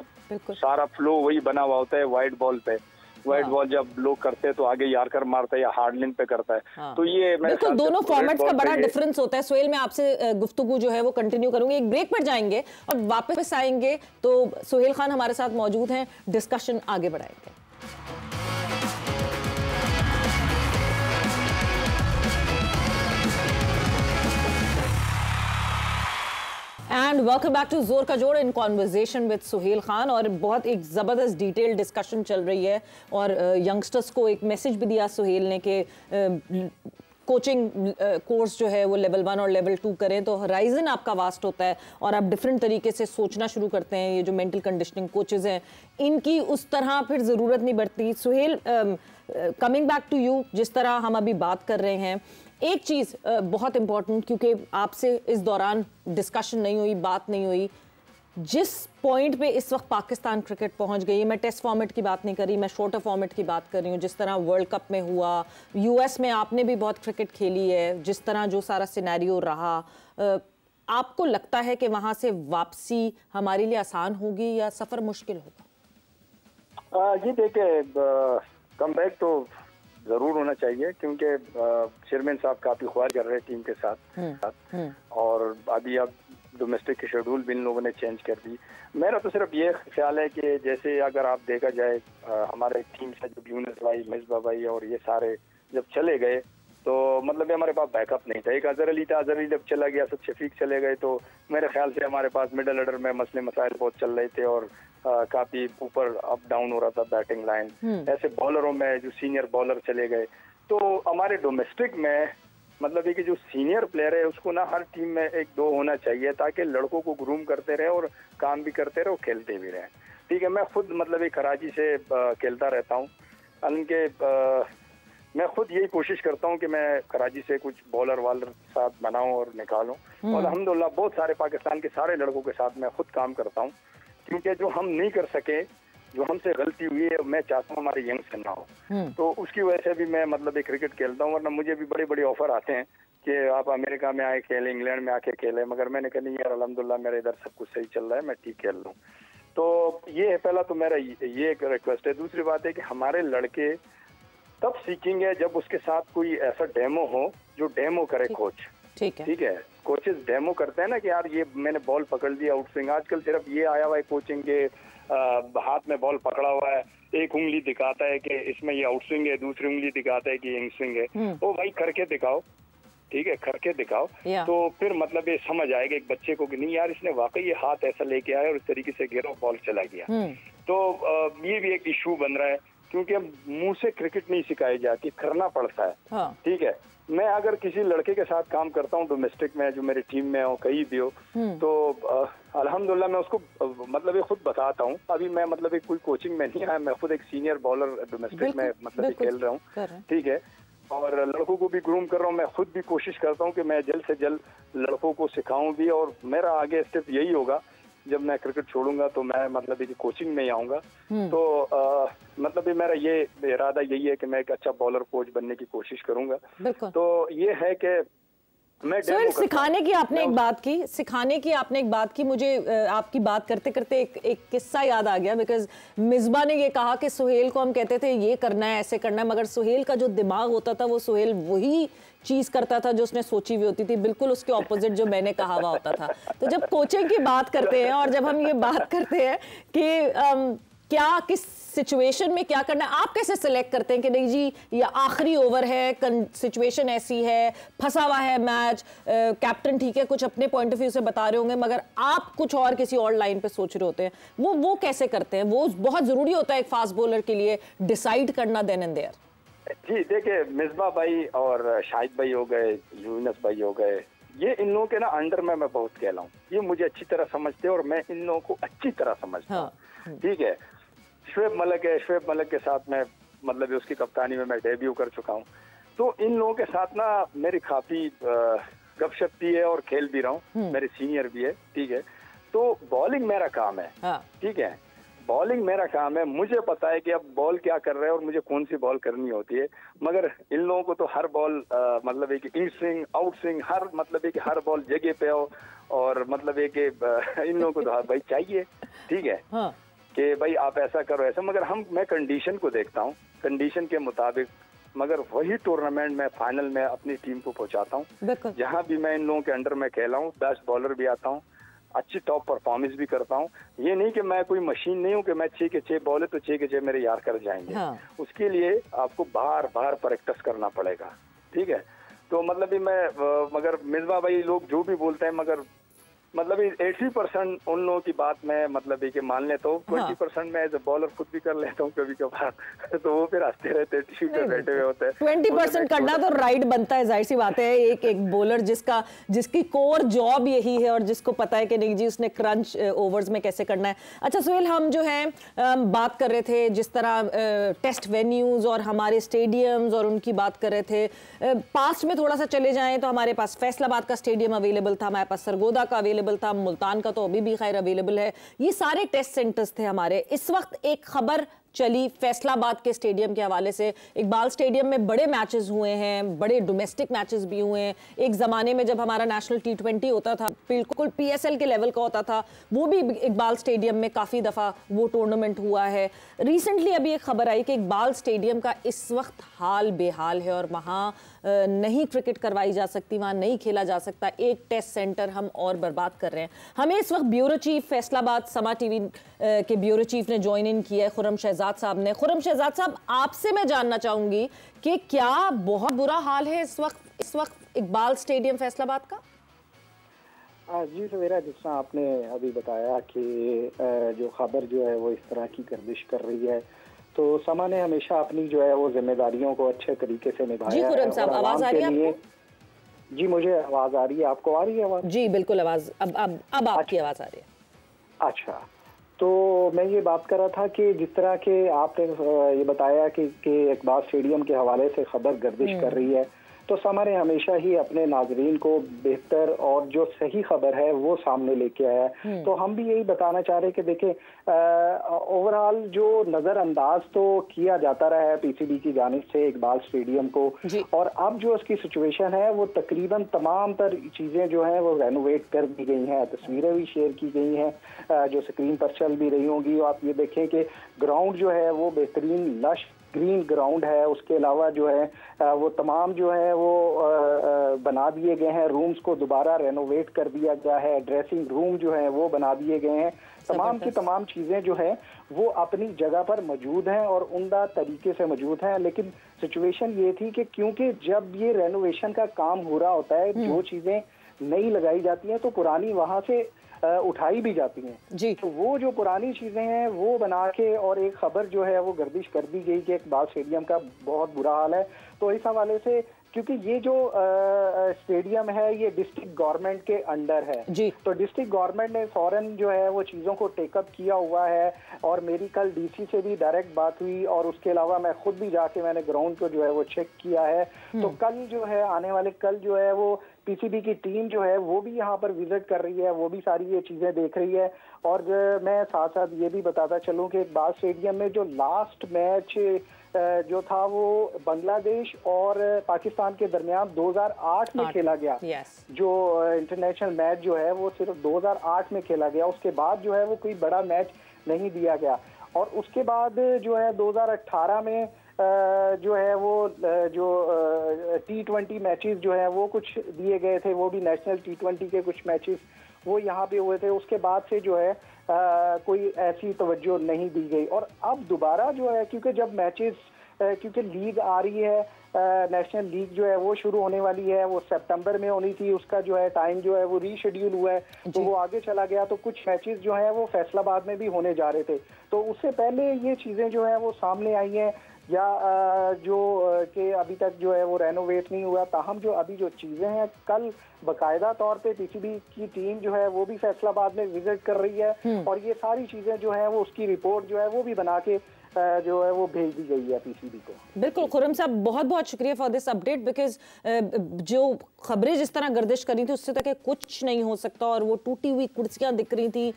सारा फ्लो वही बना हुआ होता है वाइड बॉल पे। वाइड बॉल जब लोग करते हैं तो आगे यार्कर मारता है या हार्ड लेंथ पे करता है। तो ये बिल्कुल दोनों फॉर्मेट्स का बड़ा डिफरेंस होता है। सुहेल, मैं आपसे गुफ्तगू जो है वो कंटिन्यू करूंगी, एक ब्रेक पर जाएंगे और वापस आएंगे तो सुहेल खान हमारे साथ मौजूद हैं, डिस्कशन आगे बढ़ाएंगे। एंड वेलकम बैक टू जोर का जोड़ in conversation with Suhail Khan. और बहुत एक ज़बरदस्त डिटेल डिस्कशन चल रही है और यंगस्टर्स को एक मैसेज भी दिया सुहेल ने कि कोचिंग कोर्स जो है वो लेवल 1 और लेवल 2 करें तो हराइजन आपका वास्ट होता है और आप डिफरेंट तरीके से सोचना शुरू करते हैं। ये जो मेंटल कंडीशनिंग कोचेज़ हैं इनकी उस तरह फिर ज़रूरत नहीं पड़ती। Suhail, coming back to you, जिस तरह हम अभी बात कर रहे हैं, एक चीज़ बहुत इंपॉर्टेंट, क्योंकि आपसे इस दौरान डिस्कशन नहीं हुई, बात नहीं हुई, जिस पॉइंट पे इस वक्त पाकिस्तान क्रिकेट पहुंच गई है, मैं टेस्ट फॉर्मेट की बात नहीं कर रही, मैं शॉर्टर फॉर्मेट की बात कर रही हूँ, जिस तरह वर्ल्ड कप में हुआ, US में आपने भी बहुत क्रिकेट खेली है, जिस तरह जो सारा सिनेरियो रहा, आपको लगता है कि वहाँ से वापसी हमारे लिए आसान होगी या सफ़र मुश्किल होगा? जी देखिए, कमबैक तो जरूर होना चाहिए, क्योंकि चेयरमैन साहब काफी ख्वाहिश कर रहे हैं टीम के साथ और अभी अब डोमेस्टिक के शेड्यूल भी इन लोगों ने चेंज कर दी। मेरा तो सिर्फ ये ख्याल है कि जैसे अगर आप देखा जाए हमारे टीम से जो यूनुस भाई, मिसबा भाई और ये सारे जब चले गए तो मतलब हमारे पास बैकअप नहीं था। एक अजहर अली था, अजहर अली जब चला गया, सब शफीक चले गए, तो मेरे ख्याल से हमारे पास मिडल ऑर्डर में मसले मसाइल बहुत चल रहे थे और काफी ऊपर अप डाउन हो रहा था बैटिंग लाइन। ऐसे बॉलरों में जो सीनियर बॉलर चले गए, तो हमारे डोमेस्टिक में मतलब ये कि जो सीनियर प्लेयर है उसको ना हर टीम में एक दो होना चाहिए ताकि लड़कों को ग्रूम करते रहे और काम भी करते रहे और खेलते भी रहे। ठीक है, मैं खुद मतलब कराची से खेलता रहता हूँ, मैं खुद यही कोशिश करता हूँ कि मैं कराची से कुछ बॉलर वालर साथ बनाऊं और निकालूं, और अल्हम्दुलिल्लाह बहुत सारे पाकिस्तान के सारे लड़कों के साथ मैं खुद काम करता हूँ, क्योंकि जो हम नहीं कर सके, जो हमसे गलती हुई है, मैं चाहता हूँ हमारे यंग से ना हो। तो उसकी वजह से भी मैं मतलब एक क्रिकेट खेलता हूँ, वरना मुझे भी बड़े बड़े ऑफर आते हैं कि आप अमेरिका में आए खेलें, इंग्लैंड में आके खेलें, मगर मैंने कहा नहीं यार, अल्हम्दुलिल्लाह मेरा इधर सब कुछ सही चल रहा है, मैं ठीक खेल रहा हूँ। तो ये है पहला, तो मेरा ये एक रिक्वेस्ट है। दूसरी बात है कि हमारे लड़के तब सीखेंगे जब उसके साथ कोई ऐसा डेमो हो जो डेमो करे कोच। ठीक है, कोचेस डेमो करते हैं ना कि यार ये मैंने बॉल पकड़ दिया आउट स्विंग। आजकल सिर्फ ये आया हुआ है कोचिंग के हाथ में बॉल पकड़ा हुआ है, एक उंगली दिखाता है कि इसमें ये आउट स्विंग है, दूसरी उंगली दिखाता है कि इन स्विंग है। ओ भाई करके दिखाओ, ठीक है, करके दिखाओ, तो फिर मतलब ये समझ आएगा एक बच्चे को कि नहीं यार इसने वाकई ये हाथ ऐसा लेके आया और इस तरीके से गिरा, बॉल चला गया। तो ये भी एक इशू बन रहा है, क्योंकि मुंह से क्रिकेट नहीं सिखाई जाती, करना पड़ता है। ठीक है, मैं अगर किसी लड़के के साथ काम करता हूँ डोमेस्टिक में, जो मेरी टीम में हो, कहीं भी हो, तो अल्हम्दुलिल्लाह मैं उसको मतलब ये खुद बताता हूँ। अभी मैं मतलब कोई कोचिंग में नहीं आया, मैं खुद एक सीनियर बॉलर डोमेस्टिक में मतलब खेल रहा हूँ। ठीक है, और लड़कों को भी ग्रूम कर रहा हूँ। मैं खुद भी कोशिश करता हूँ कि मैं जल्द से जल्द लड़कों को सिखाऊं भी, और मेरा आगे स्टेप यही होगा, जब मैं क्रिकेट छोड़ूंगा तो मैं मतलब कोचिंग में ही आऊंगा। तो मतलब मेरा ये इरादा यही है कि मैं एक अच्छा बॉलर कोच बनने की कोशिश करूंगा। तो ये है कि मैं सिखाने की आपने एक बात की, मुझे आपकी बात करते करते एक किस्सा याद आ गया, बिकॉज मिसबा ने ये कहा कि सुहेल को हम कहते थे ये करना है, ऐसे करना है, मगर सुहेल का जो दिमाग होता था वो सुहेल वही चीज करता था जो उसने सोची हुई होती थी, बिल्कुल उसके ऑपोजिट जो मैंने कहा हुआ होता था। तो जब कोचिंग की बात करते हैं और जब हम ये बात करते हैं कि क्या किस सिचुएशन में क्या करना है, आप कैसे सिलेक्ट करते हैं कि नहीं जी ये आखिरी ओवर है, सिचुएशन ऐसी है, फंसा हुआ है मैच, कैप्टन ठीक है कुछ अपने पॉइंट ऑफ व्यू से बता रहे होंगे मगर आप कुछ और किसी और लाइन पे सोच रहे होते हैं, वो कैसे करते हैं? वो बहुत जरूरी होता है एक फास्ट बॉलर के लिए डिसाइड करना देन एंड देयर। जी देखिए, मिसबा भाई और शाहिद भाई हो गए, यूनुस भाई हो गए, ये इन लोगों के ना अंडर में मैं बहुत खेला हूँ, ये मुझे अच्छी तरह समझते हैं और मैं इन लोगों को अच्छी तरह समझता हूँ। ठीक है, शुएब मलिक है, शुएब मलिक के साथ में मतलब उसकी कप्तानी में मैं डेब्यू कर चुका हूँ। तो इन लोगों के साथ ना मेरी काफी गपशप भी है और खेल भी रहा हूँ, मेरे सीनियर भी है। ठीक है, तो बॉलिंग मेरा काम है। ठीक है, बॉलिंग मेरा काम है, मुझे पता है कि अब बॉल क्या कर रहे हैं और मुझे कौन सी बॉल करनी होती है, मगर इन लोगों को तो हर बॉल मतलब एक इन स्विंग आउट स्विंग हर मतलब एक हर बॉल जगह पे हो, और मतलब एक इन लोगों को तो भाई चाहिए। ठीक है, कि भाई आप ऐसा करो ऐसा, मगर मैं कंडीशन को देखता हूँ, कंडीशन के मुताबिक मगर वही टूर्नामेंट में फाइनल में अपनी टीम को पहुंचाता हूँ। जहाँ भी मैं इन लोगों के अंडर में खेला हूँ, बेस्ट बॉलर भी आता हूँ, अच्छी टॉप परफॉर्मेंस भी करता हूँ। ये नहीं कि मैं कोई मशीन नहीं हूँ कि मैं 6 के 6 बॉल है तो 6 के 6 मेरे यार कर जाएंगे। उसके लिए आपको बार बार प्रैक्टिस करना पड़ेगा। ठीक है, तो मतलब मैं मगर मिसबा भाई लोग जो भी बोलते हैं, मगर मतलब 80% उन लोगों की बात में मतलब कि मान लेता हूँ, 20% मैं एज ए बॉलर खुद भी कर लेता हूँ कभी कभार, तो वो फिर हंसते रहते हैं, टीवी पे बैठे हुए होते हैं। 20% करना तो राइट बनता है, जाहिर सी बात है। एक बॉलर जिसकी कोर जॉब यही है और जिसको पता है कि नहीं जी उसने क्रंच ओवर्स में कैसे करना है। अच्छा सुहेल, हम जो है बात कर रहे थे जिस तरह टेस्ट वेन्यूज और हमारे स्टेडियम्स और उनकी बात कर रहे थे, पास्ट में थोड़ा सा चले जाएं तो हमारे पास फैसलाबाद का स्टेडियम अवेलेबल था, हमारे पास सरगोदा का अवेलेबल था, मुल्तान का तो अभी भी खैर अवेलेबल है, ये सारे टेस्ट सेंटर्स थे हमारे। इस वक्त एक खबर चली फैसलाबाद के स्टेडियम के हवाले से, इकबाल स्टेडियम में बड़े मैचेस हुए हैं, बड़े डोमेस्टिक मैचेस भी हुए हैं। एक ज़माने में जब हमारा नेशनल T20 होता था, बिल्कुल PSL के लेवल का होता था, वो भी इकबाल स्टेडियम में काफ़ी दफ़ा वो टूर्नामेंट हुआ है। रिसेंटली अभी एक खबर आई कि इकबाल स्टेडियम का इस वक्त हाल बेहाल है और वहाँ नहीं क्रिकेट करवाई जा सकती, वहाँ नहीं खेला जा सकता, एक टेस्ट सेंटर हम और बर्बाद कर रहे हैं। हमें इस वक्त ब्यूरो चीफ फैसलाबाद समा टीवी के ब्यूरो चीफ ने ज्वाइन इन किया है, खुर्रम शहजाद साहब ने। खुर्रम शहजाद साहब, आपसे मैं जानना चाहूंगी कि क्या बहुत बुरा हाल है इस वक्त इकबाल स्टेडियम फैसलाबाद का? जी सवेरा, जिस तरह आपने अभी बताया कि जो खबर जो है वो इस तरह की गर्दिश कर रही है, तो समा ने हमेशा अपनी जो है वो जिम्मेदारियों को अच्छे तरीके से निभाया जी। खुर्रम साहब, आवाज आ रही है आपको? जी मुझे आवाज आ रही है, आपको आ रही है आवाज? जी बिल्कुल, आवाज अब आपकी आवाज आ रही है। अच्छा, तो मैं ये बात कर रहा था कि जिस तरह के आपने ये बताया कि इकबाल स्टेडियम के हवाले से खबर गर्दिश कर रही है, तो समा ने हमेशा ही अपने नाजरीन को बेहतर और जो सही खबर है वो सामने लेके आया है। तो हम भी यही बताना चाह रहे हैं कि देखें, ओवरऑल जो नज़रअंदाज तो किया जाता रहा है पीसीबी की जानिब से इकबाल स्टेडियम को, और अब जो उसकी सिचुएशन है वो तकरीबन तमाम तर चीज़ें जो हैं वो रेनोवेट कर दी गई हैं, तस्वीरें भी शेयर की गई हैं जो स्क्रीन पर चल भी रही होंगी। आप ये देखें कि ग्राउंड जो है वो बेहतरीन लश ग्रीन ग्राउंड है, उसके अलावा जो है वो तमाम जो है वो बना दिए गए हैं, रूम्स को दोबारा रेनोवेट कर दिया गया है, ड्रेसिंग रूम जो है वो बना दिए गए हैं, तमाम की तमाम चीज़ें जो हैं वो अपनी जगह पर मौजूद हैं और उम्दा तरीके से मौजूद हैं। लेकिन सिचुएशन ये थी कि क्योंकि जब ये रेनोवेशन का काम हो रहा होता है, जो चीज़ें नई लगाई जाती हैं तो पुरानी वहाँ से उठाई भी जाती हैं जी। तो वो जो पुरानी चीजें हैं वो बना के और एक खबर जो है वो गर्दिश कर दी गई कि इकबाल स्टेडियम का बहुत बुरा हाल है। तो इस हवाले से, क्योंकि ये जो स्टेडियम है ये डिस्ट्रिक्ट गवर्नमेंट के अंडर है जी, तो डिस्ट्रिक्ट गवर्नमेंट ने फौरन जो है वो चीज़ों को टेकअप किया हुआ है। और मेरी कल डीसी से भी डायरेक्ट बात हुई और उसके अलावा मैं खुद भी जाके मैंने ग्राउंड को जो है वो चेक किया है। तो कल जो है आने वाले कल जो है वो पीसीबी की टीम जो है वो भी यहाँ पर विजिट कर रही है, वो भी सारी ये चीज़ें देख रही है। और मैं साथ साथ ये भी बताता चलूँ कि इकबाल स्टेडियम में जो लास्ट मैच जो था वो बांग्लादेश और पाकिस्तान के दरमियान 2008 में खेला गया। जो इंटरनेशनल मैच जो है वो सिर्फ 2008 में खेला गया, उसके बाद जो है वो कोई बड़ा मैच नहीं दिया गया। और उसके बाद जो है 2018 में जो है वो जो T20 मैचेस जो है वो कुछ दिए गए थे, वो भी नेशनल T20 के कुछ मैचेस वो यहाँ पे हुए थे। उसके बाद से जो है कोई ऐसी तवज्जो नहीं दी गई। और अब दोबारा जो है, क्योंकि जब मैचेस क्योंकि लीग आ रही है, नेशनल लीग जो है वो शुरू होने वाली है, वो सितंबर में होनी थी, उसका जो है टाइम जो है वो रीशेड्यूल हुआ है, तो वो आगे चला गया। तो कुछ मैचेस जो है वो फैसलाबाद में भी होने जा रहे थे, तो उससे पहले ये चीज़ें जो है वो सामने आई हैं या जो कि अभी तक जो है वो रेनोवेट नहीं हुआ। ताहम जो अभी जो चीज़ें हैं, कल बाकायदा तौर पे पीसीबी की टीम जो है वो भी फैसलाबाद में विजिट कर रही है और ये सारी चीज़ें जो है वो उसकी रिपोर्ट जो है वो भी बना के जो है वो भेज दी गई है पीसीबी को। बिल्कुल खुर्रम साहब, बहुत बहुत शुक्रिया फॉर दिस अपडेट, बिकॉज जो खबरें जिस तरह गर्दिश करी थी उससे तक कुछ नहीं हो सकता। और वो टूटी हुई कुर्सियां दिख रही थी,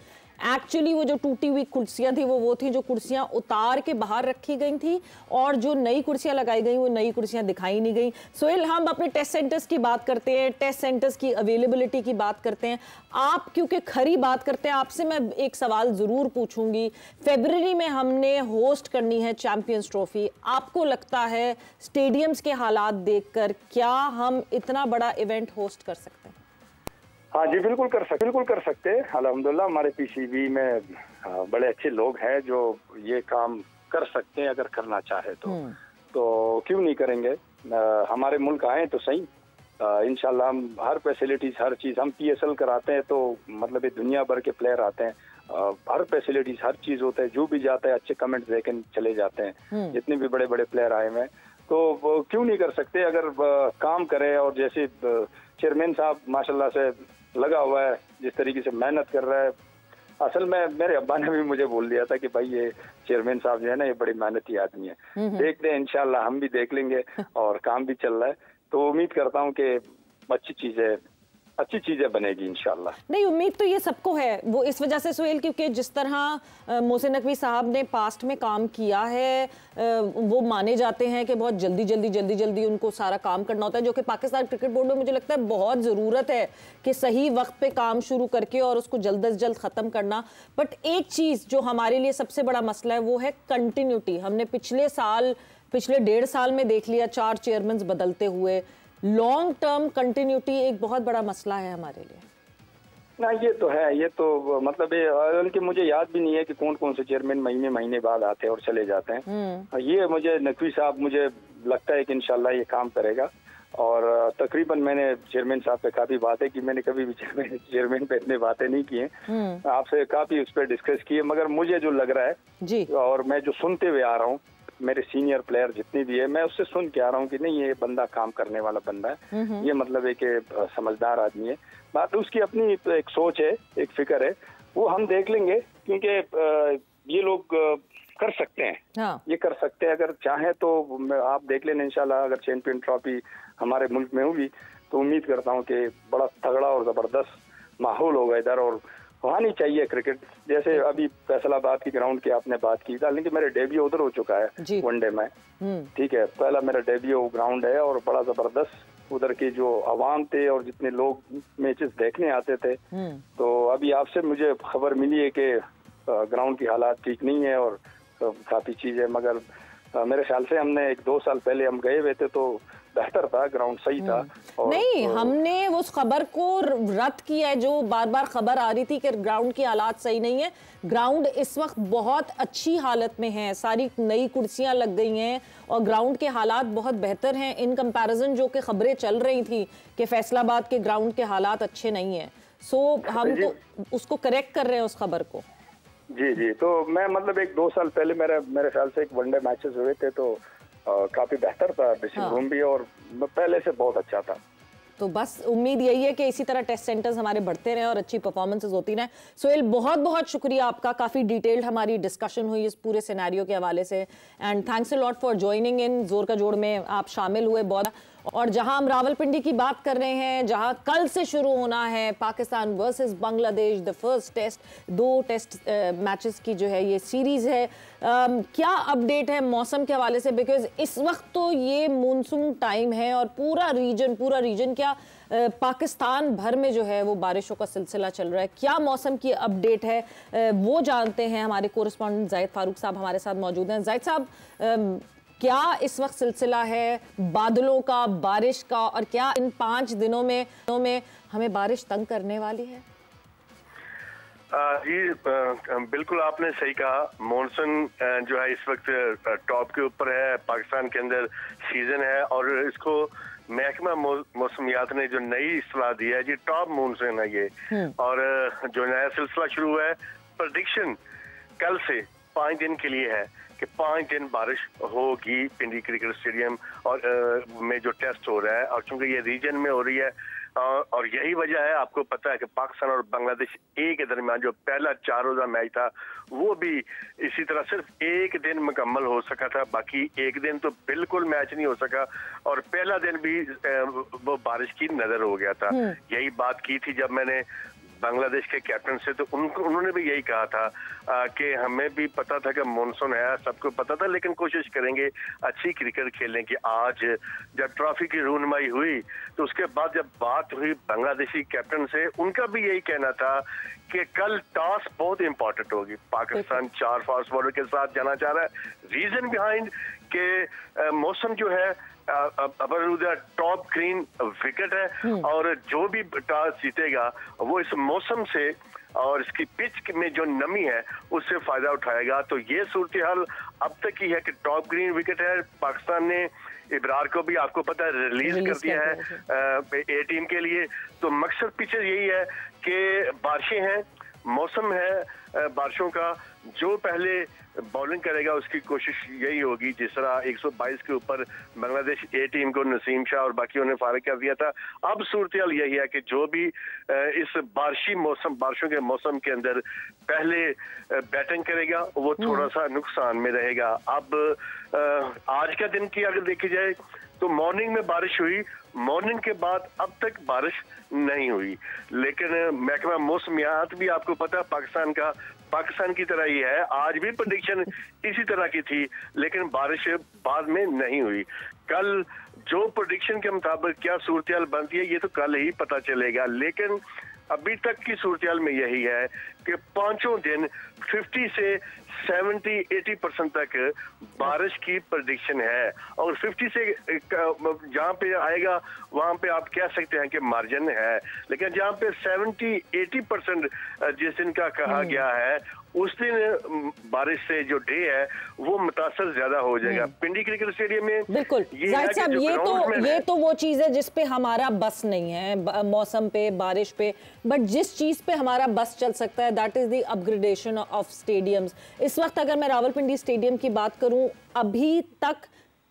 एक्चुअली वो जो टूटी हुई कुर्सियां थी वो थी जो कुर्सियां उतार के बाहर रखी गई थी, और जो नई कुर्सियां लगाई गई वो नई कुर्सियां दिखाई नहीं गई। सोहेल, हम अपने टेस्ट सेंटर्स की बात करते हैं, टेस्ट सेंटर्स की अवेलेबिलिटी की बात करते हैं। आप क्योंकि खरी बात करते हैं, आपसे मैं एक सवाल जरूर पूछूंगी। फरवरी में हमने होस्ट करनी है चैंपियंस ट्रॉफी, आपको लगता है स्टेडियम्स के हालात देखकर क्या हम इतना बड़ा इवेंट होस्ट कर सकते हैं? हाँ जी, बिल्कुल कर सकते हैं। अल्हम्दुलिल्लाह हमारे पीसीबी में बड़े अच्छे लोग हैं जो ये काम कर सकते हैं, अगर करना चाहे तो क्यों नहीं करेंगे। हमारे मुल्क आए तो सही, इंशाल्लाह हम हर फैसिलिटीज, हर चीज़, हम पीएसएल कराते हैं तो मतलब ये दुनिया भर के प्लेयर आते हैं, हर फैसिलिटीज, हर चीज़ होता है, जो भी जाता है अच्छे कमेंट्स देके चले जाते हैं। जितने भी बड़े बड़े प्लेयर आए हुए हैं तो क्यों नहीं कर सकते, अगर काम करें। और जैसे चेयरमैन साहब माशाल्लाह से लगा हुआ है, जिस तरीके से मेहनत कर रहा है, असल में मेरे अब्बा ने भी मुझे बोल दिया था कि भाई ये चेयरमैन साहब जो है ना ये बड़ी मेहनती आदमी है। देखते हैं, इंशाल्लाह हम भी देख लेंगे और काम भी चल रहा है, तो उम्मीद करता हूँ कि अच्छी चीजें बनेगी इंशाल्लाह। नहीं, उम्मीद तो ये सबको है, वो इस वजह से सोहेल क्योंकि जिस तरह मोहसिन नकवी साहब ने पास्ट में काम किया है, वो माने जाते हैं कि बहुत जल्दी उनको सारा काम करना होता है, जो कि पाकिस्तान क्रिकेट बोर्ड में मुझे लगता है बहुत ज़रूरत है कि सही वक्त पे काम शुरू करके और उसको जल्द अज जल्द ख़त्म करना। बट एक चीज़ जो हमारे लिए सबसे बड़ा मसला है वो है कंटिन्यूटी। हमने पिछले पिछले 1.5 साल में देख लिया 4 चेयरमैन बदलते हुए। लॉन्ग टर्म कंटिन्यूटी एक बहुत बड़ा मसला है हमारे लिए। ना ये तो है, ये तो मतलब बल्कि मुझे याद भी नहीं है कि कौन कौन से चेयरमैन महीने महीने बाद आते हैं और चले जाते हैं। ये मुझे नकवी साहब मुझे लगता है कि इंशाल्लाह ये काम करेगा। और तकरीबन मैंने चेयरमैन साहब पे काफी बातें की, मैंने कभी भी चेयरमैन पे इतनी बातें नहीं की हैं। आपसे काफी उस पर डिस्कस किए, मगर मुझे जो लग रहा है जी, और मैं जो सुनते हुए आ रहा हूँ, मेरे सीनियर प्लेयर जितनी भी है, मैं उससे सुन के आ रहा हूँ कि नहीं, ये बंदा काम करने वाला बंदा है। ये मतलब एक समझदार आदमी है। बात उसकी अपनी एक सोच है, एक फिक्र है, वो हम देख लेंगे, क्योंकि ये लोग कर सकते हैं। हाँ। ये कर सकते हैं अगर चाहे तो। आप देख लेना इंशाल्लाह, अगर चैंपियन ट्रॉफी हमारे मुल्क में होगी तो उम्मीद करता हूँ कि बड़ा तगड़ा और जबरदस्त माहौल होगा इधर। और होनी चाहिए क्रिकेट, जैसे अभी फैसलाबाद की ग्राउंड की आपने बात की था, लेकिन मेरा डेब्यू उधर हो चुका है वनडे में। ठीक है, पहला मेरा डेब्यू ग्राउंड है और बड़ा जबरदस्त उधर की जो आवाम थे और जितने लोग मैचेस देखने आते थे। तो अभी आपसे मुझे खबर मिली है कि ग्राउंड की हालात ठीक नहीं है और काफी चीज है, मगर मेरे ख्याल से हमने 1-2 साल पहले हम गए हुए थे तो बेहतर था, ग्राउंड सही था। और नहीं, हमने उस खबर को रद्द किया है जो बार बार खबर आ रही थी कि ग्राउंड की हालात सही नहीं है। ग्राउंड इस वक्त बहुत अच्छी हालत में है, सारी नई कुर्सियां लग गई हैं और ग्राउंड के हालात बहुत बेहतर हैं इन कंपैरिजन जो कि खबरें चल रही थी कि फैसलाबाद के ग्राउंड के हालात अच्छे नहीं हैं। सो हम तो उसको करेक्ट कर रहे हैं उस खबर को। जी, तो मैं मतलब 1-2 साल पहले मेरे ख्याल से एक वनडे मैचेस हुए थे तो काफी बेहतर था, ड्रेसिंग रूम भी और पहले से बहुत अच्छा था। तो बस उम्मीद यही है कि इसी तरह टेस्ट सेंटर्स हमारे बढ़ते रहे और अच्छी परफॉर्मेंसेस होती रहे। सोहेल, बहुत बहुत शुक्रिया आपका, काफ़ी डिटेल्ड हमारी डिस्कशन हुई इस पूरे सिनेरियो के हवाले से, and thanks a lot for joining in. जोर का जोड़ में आप शामिल हुए बहुत। और जहां हम रावलपिंडी की बात कर रहे हैं, जहां कल से शुरू होना है Pakistan versus Bangladesh the first test, 2 test matches की जो है ये सीरीज है, क्या अपडेट है मौसम के हवाले से? बिकॉज इस वक्त तो ये मानसून टाइम है और पूरा रीजन क्या पाकिस्तान भर में जो है वो बारिशों का सिलसिला चल रहा है। क्या मौसम की अपडेट है वो जानते हैं। हमारे कोरेस्पॉन्डेंट जाहिद फारूक साहब हमारे साथ मौजूद हैं। जाहिद साहब, क्या इस वक्त सिलसिला है बादलों का, बारिश का, और क्या इन 5 दिनों में हमें बारिश तंग करने वाली है? जी बिल्कुल आपने सही कहा। मॉनसून जो है इस वक्त टॉप के ऊपर है, पाकिस्तान के अंदर सीजन है और इसको महकमा मौसमियात ने जो नई इस्तिलाह दी है जी, टॉप मॉनसून है ये। और जो नया सिलसिला शुरू हुआ है, प्रेडिक्शन कल से 5 दिन के लिए है कि 5 दिन बारिश होगी पिंडी क्रिकेट स्टेडियम और में जो टेस्ट हो रहा है। और चूंकि ये रीजन में हो रही है और यही वजह है, आपको पता है कि पाकिस्तान और बांग्लादेश के दरमियान जो पहला 4 रोजा मैच था वो भी इसी तरह सिर्फ 1 दिन मुकम्मल हो सका था, बाकी 1 दिन तो बिल्कुल मैच नहीं हो सका और पहला दिन भी वो बारिश की नजर हो गया था। यही बात की थी जब मैंने बांग्लादेश के कैप्टन से, तो उन्होंने भी यही कहा था कि हमें भी पता था कि मॉनसून है, सबको पता था, लेकिन कोशिश करेंगे अच्छी क्रिकेट खेलने की। आज जब ट्रॉफी की रूनुमाई हुई तो उसके बाद जब बात हुई बांग्लादेशी कैप्टन से, उनका भी यही कहना था कि कल टॉस बहुत इंपॉर्टेंट होगी। पाकिस्तान 4 फास्ट बॉलर के साथ जाना चाह रहा है। रीजन बिहाइंड के मौसम जो है टॉप ग्रीन विकेट है और जो भी टॉस जीतेगा वो इस मौसम से और इसकी पिच में जो नमी है उससे फायदा उठाएगा। तो ये सूरत हाल अब तक की है कि टॉप ग्रीन विकेट है। पाकिस्तान ने इब्रार को भी आपको पता है रिलीज कर दिया है ए टीम के लिए। तो मकसद पीछे यही है कि बारिशें हैं, मौसम है बारिशों का, जो पहले बॉलिंग करेगा उसकी कोशिश यही होगी। जिस तरह 122 के ऊपर बांग्लादेश ए टीम को नसीम शाह और बाकियों ने फारिग कर दिया था, अब सूरत हाल यही है कि जो भी इस बारिशों के मौसम के अंदर पहले बैटिंग करेगा वो थोड़ा सा नुकसान में रहेगा। अब आज का दिन की अगर देखी जाए तो मॉर्निंग में बारिश हुई, मॉर्निंग के बाद अब तक बारिश नहीं हुई, लेकिन महकमा मौसमियात भी आपको पता है पाकिस्तान की तरह ही है। आज भी प्रेडिक्शन इसी तरह की थी, लेकिन बारिश बाद में नहीं हुई। कल जो प्रेडिक्शन के मुताबिक क्या सूरत हाल बनती है ये तो कल ही पता चलेगा। लेकिन अभी तक की सूरत में यही है कि पांचों दिन 50 से 70-80% तक बारिश की प्रेडिक्शन है, और 50 से जहाँ पे आएगा वहां पे आप कह सकते हैं कि मार्जिन है, लेकिन जहाँ पे 70-80% जिस दिन का कहा गया है उस दिन बारिश से जो डे है वो मुतासर ज्यादा हो जाएगा। पिंडी क्रिकेट स्टेडियम में बिल्कुल जाहिद साहब, ये तो वो चीज है जिस पे हमारा बस नहीं है, मौसम पे, बारिश पे, बट जिस चीज पे हमारा बस चल सकता है that is the upgradation of stadiums. इस वक्त अगर मैं रावलपिंडी स्टेडियम की बात करूं, अभी तक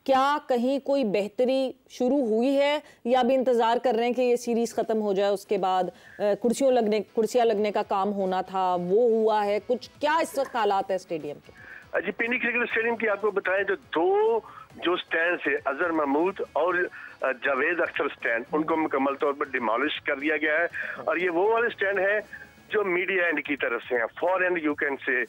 क्या कहीं कोई बेहतरी शुरू हुई है या अभी इंतजार कर रहे हैं कि ये सीरीज खत्म हो जाए, उसके बाद कुर्सियां लगने का काम होना था वो हुआ है? कुछ क्या इस वक्त हालात है स्टेडियम के? जी, पिंडी क्रिकेट स्टेडियम की आपको बताएं तो दो जो स्टैंड है, अजहर महमूद और जावेद अख्तर स्टैंड, उनको मुकम्मल तौर पर डिमोलिश कर दिया गया है, और ये वो वाले स्टैंड है जो मीडिया एंड की तरफ से हैं, for and you can say,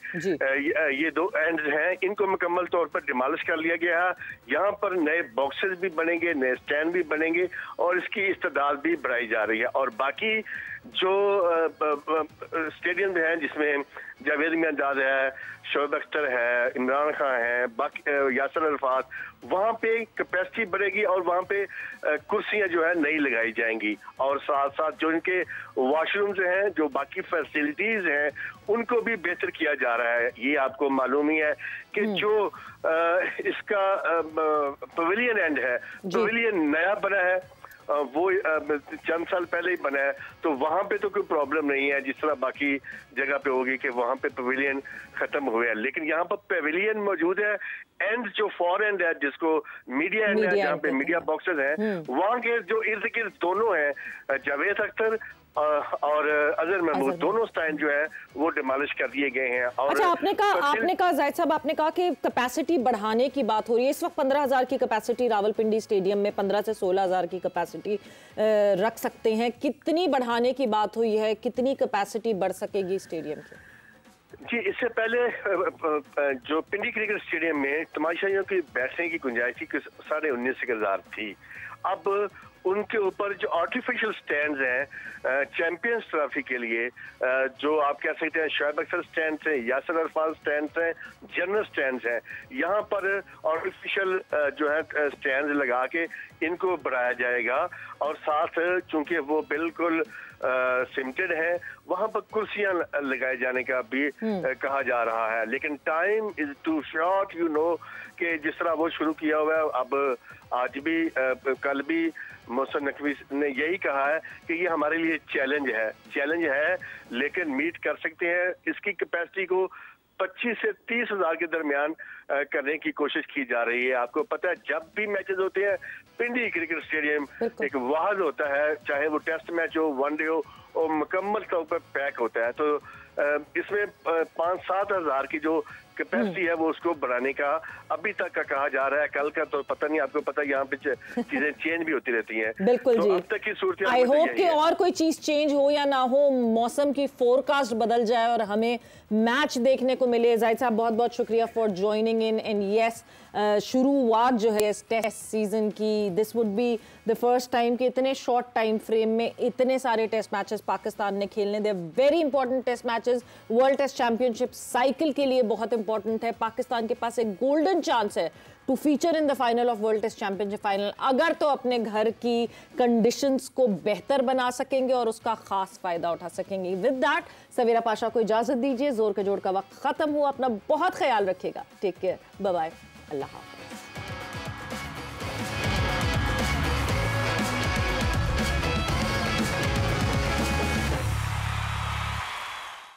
ये दो एंड हैं, इनको मुकम्मल तौर पर डिमोलिश कर लिया गया है। यहाँ पर नए बॉक्सेस भी बनेंगे, नए स्टैंड भी बनेंगे, और इसकी इस्तेदाद भी बढ़ाई जा रही है। और बाकी जो स्टेडियम हैं जिसमें जावेद मियांदाद है, शोएब अख्तर है, इमरान खान है, बाकी यासर अरफात, वहाँ पे कैपेसिटी बढ़ेगी और वहाँ पे कुर्सियाँ जो है नई लगाई जाएंगी, और साथ साथ जो इनके वॉशरूम्स हैं, जो बाकी फैसिलिटीज हैं, उनको भी बेहतर किया जा रहा है। ये आपको मालूम ही है कि जो इसका पवेलियन एंड है, पवेलियन नया बना है, वो चंद साल पहले ही बना है, तो वहां पे तो कोई प्रॉब्लम नहीं है जिस तरह बाकी जगह पे होगी कि वहां पे पवेलियन खत्म हुए हैं, लेकिन यहाँ पर पवेलियन मौजूद है। एंड जो फॉर एंड है जिसको मीडिया एंड है, जहाँ पे मीडिया बॉक्सेस हैं, वहाँ के जो इर्द गिर्द दोनों हैं, जावेद अख्तर और अजहर महमूद, दोनों स्टैंड जो है वो डिमोलिश कर दिए गए हैं। और अच्छा, आपने कहा जाहिद साहब, आपने कहा कि कैपेसिटी बढ़ाने की बात हो रही है। इस वक्त 15,000 की कैपेसिटी रावलपिंडी स्टेडियम में 15 से 16,000 की कैपेसिटी रख सकते हैं। कितनी बढ़ाने की बात हुई है, कितनी कैपेसिटी बढ़ सकेगी स्टेडियम की? जी, इससे पहले जो पिंडी क्रिकेट स्टेडियम में तमाशाइयों की बैठने की गुंजाइश थी 19,500 थी। अब उनके ऊपर जो आर्टिफिशियल स्टैंड्स हैं चैंपियंस ट्रॉफी के लिए, जो आप कह सकते हैं शोएब अख्तर स्टैंड हैं, यासर अरफात स्टैंड हैं, जनरल स्टैंड हैं, यहाँ पर आर्टिफिशियल जो है स्टैंड लगा के इनको बढ़ाया जाएगा, और साथ चूंकि वो बिल्कुल सिमटेड है, वहां पर कुर्सियां लगाए जाने का भी कहा जा रहा है। लेकिन time is too short, you know, कि जिस तरह वो शुरू किया हुआ है, अब आज भी कल भी मोहसिन नकवी ने यही कहा है कि ये हमारे लिए चैलेंज है, लेकिन मीट कर सकते हैं। इसकी कैपेसिटी को 25 से 30 हजार के दरमियान करने की कोशिश की जा रही है। आपको पता है जब भी मैचेस होते हैं पिंडी क्रिकेट स्टेडियम एक वाहद होता है, चाहे वो टेस्ट मैच हो, वनडे हो, और मुकम्मल तौर पर पैक होता है। तो इसमें 5-7 हजार की जो कैपेसिटी है वो उसको बढ़ाने का अभी तक का कहा जा रहा है। कल का तो पता नहीं, आपको पता है यहाँ पे चीजें चेंज भी होती रहती हैं। बिल्कुल जी, अब तक की सूरत आई होप कि और कोई चीज चेंज हो या ना हो, मौसम की फोरकास्ट बदल जाए और हमें मैच देखने को मिले। जाहिद साहब, बहुत बहुत शुक्रिया for joining in. And yes, शुरुआत जो है इस टेस्ट सीजन की, this would be the first time कि इतने शॉर्ट टाइम फ्रेम में इतने सारे टेस्ट मैचेस पाकिस्तान ने खेलने। They very important test matches, world test championship cycle के लिए बहुत इंपॉर्टेंट है। पाकिस्तान के पास एक गोल्डन चांस है to feature in the final of world test championship final, अगर तो अपने घर की कंडीशंस को बेहतर बना सकेंगे और उसका खास फायदा उठा सकेंगे। विद दैट, सवेरा पाशा को इजाजत दीजिए। जोर के जोड़ का वक्त खत्म हुआ। अपना बहुत ख्याल रखिएगा। टेक केयर, बाय बाय, अल्लाह हाफ़िज़।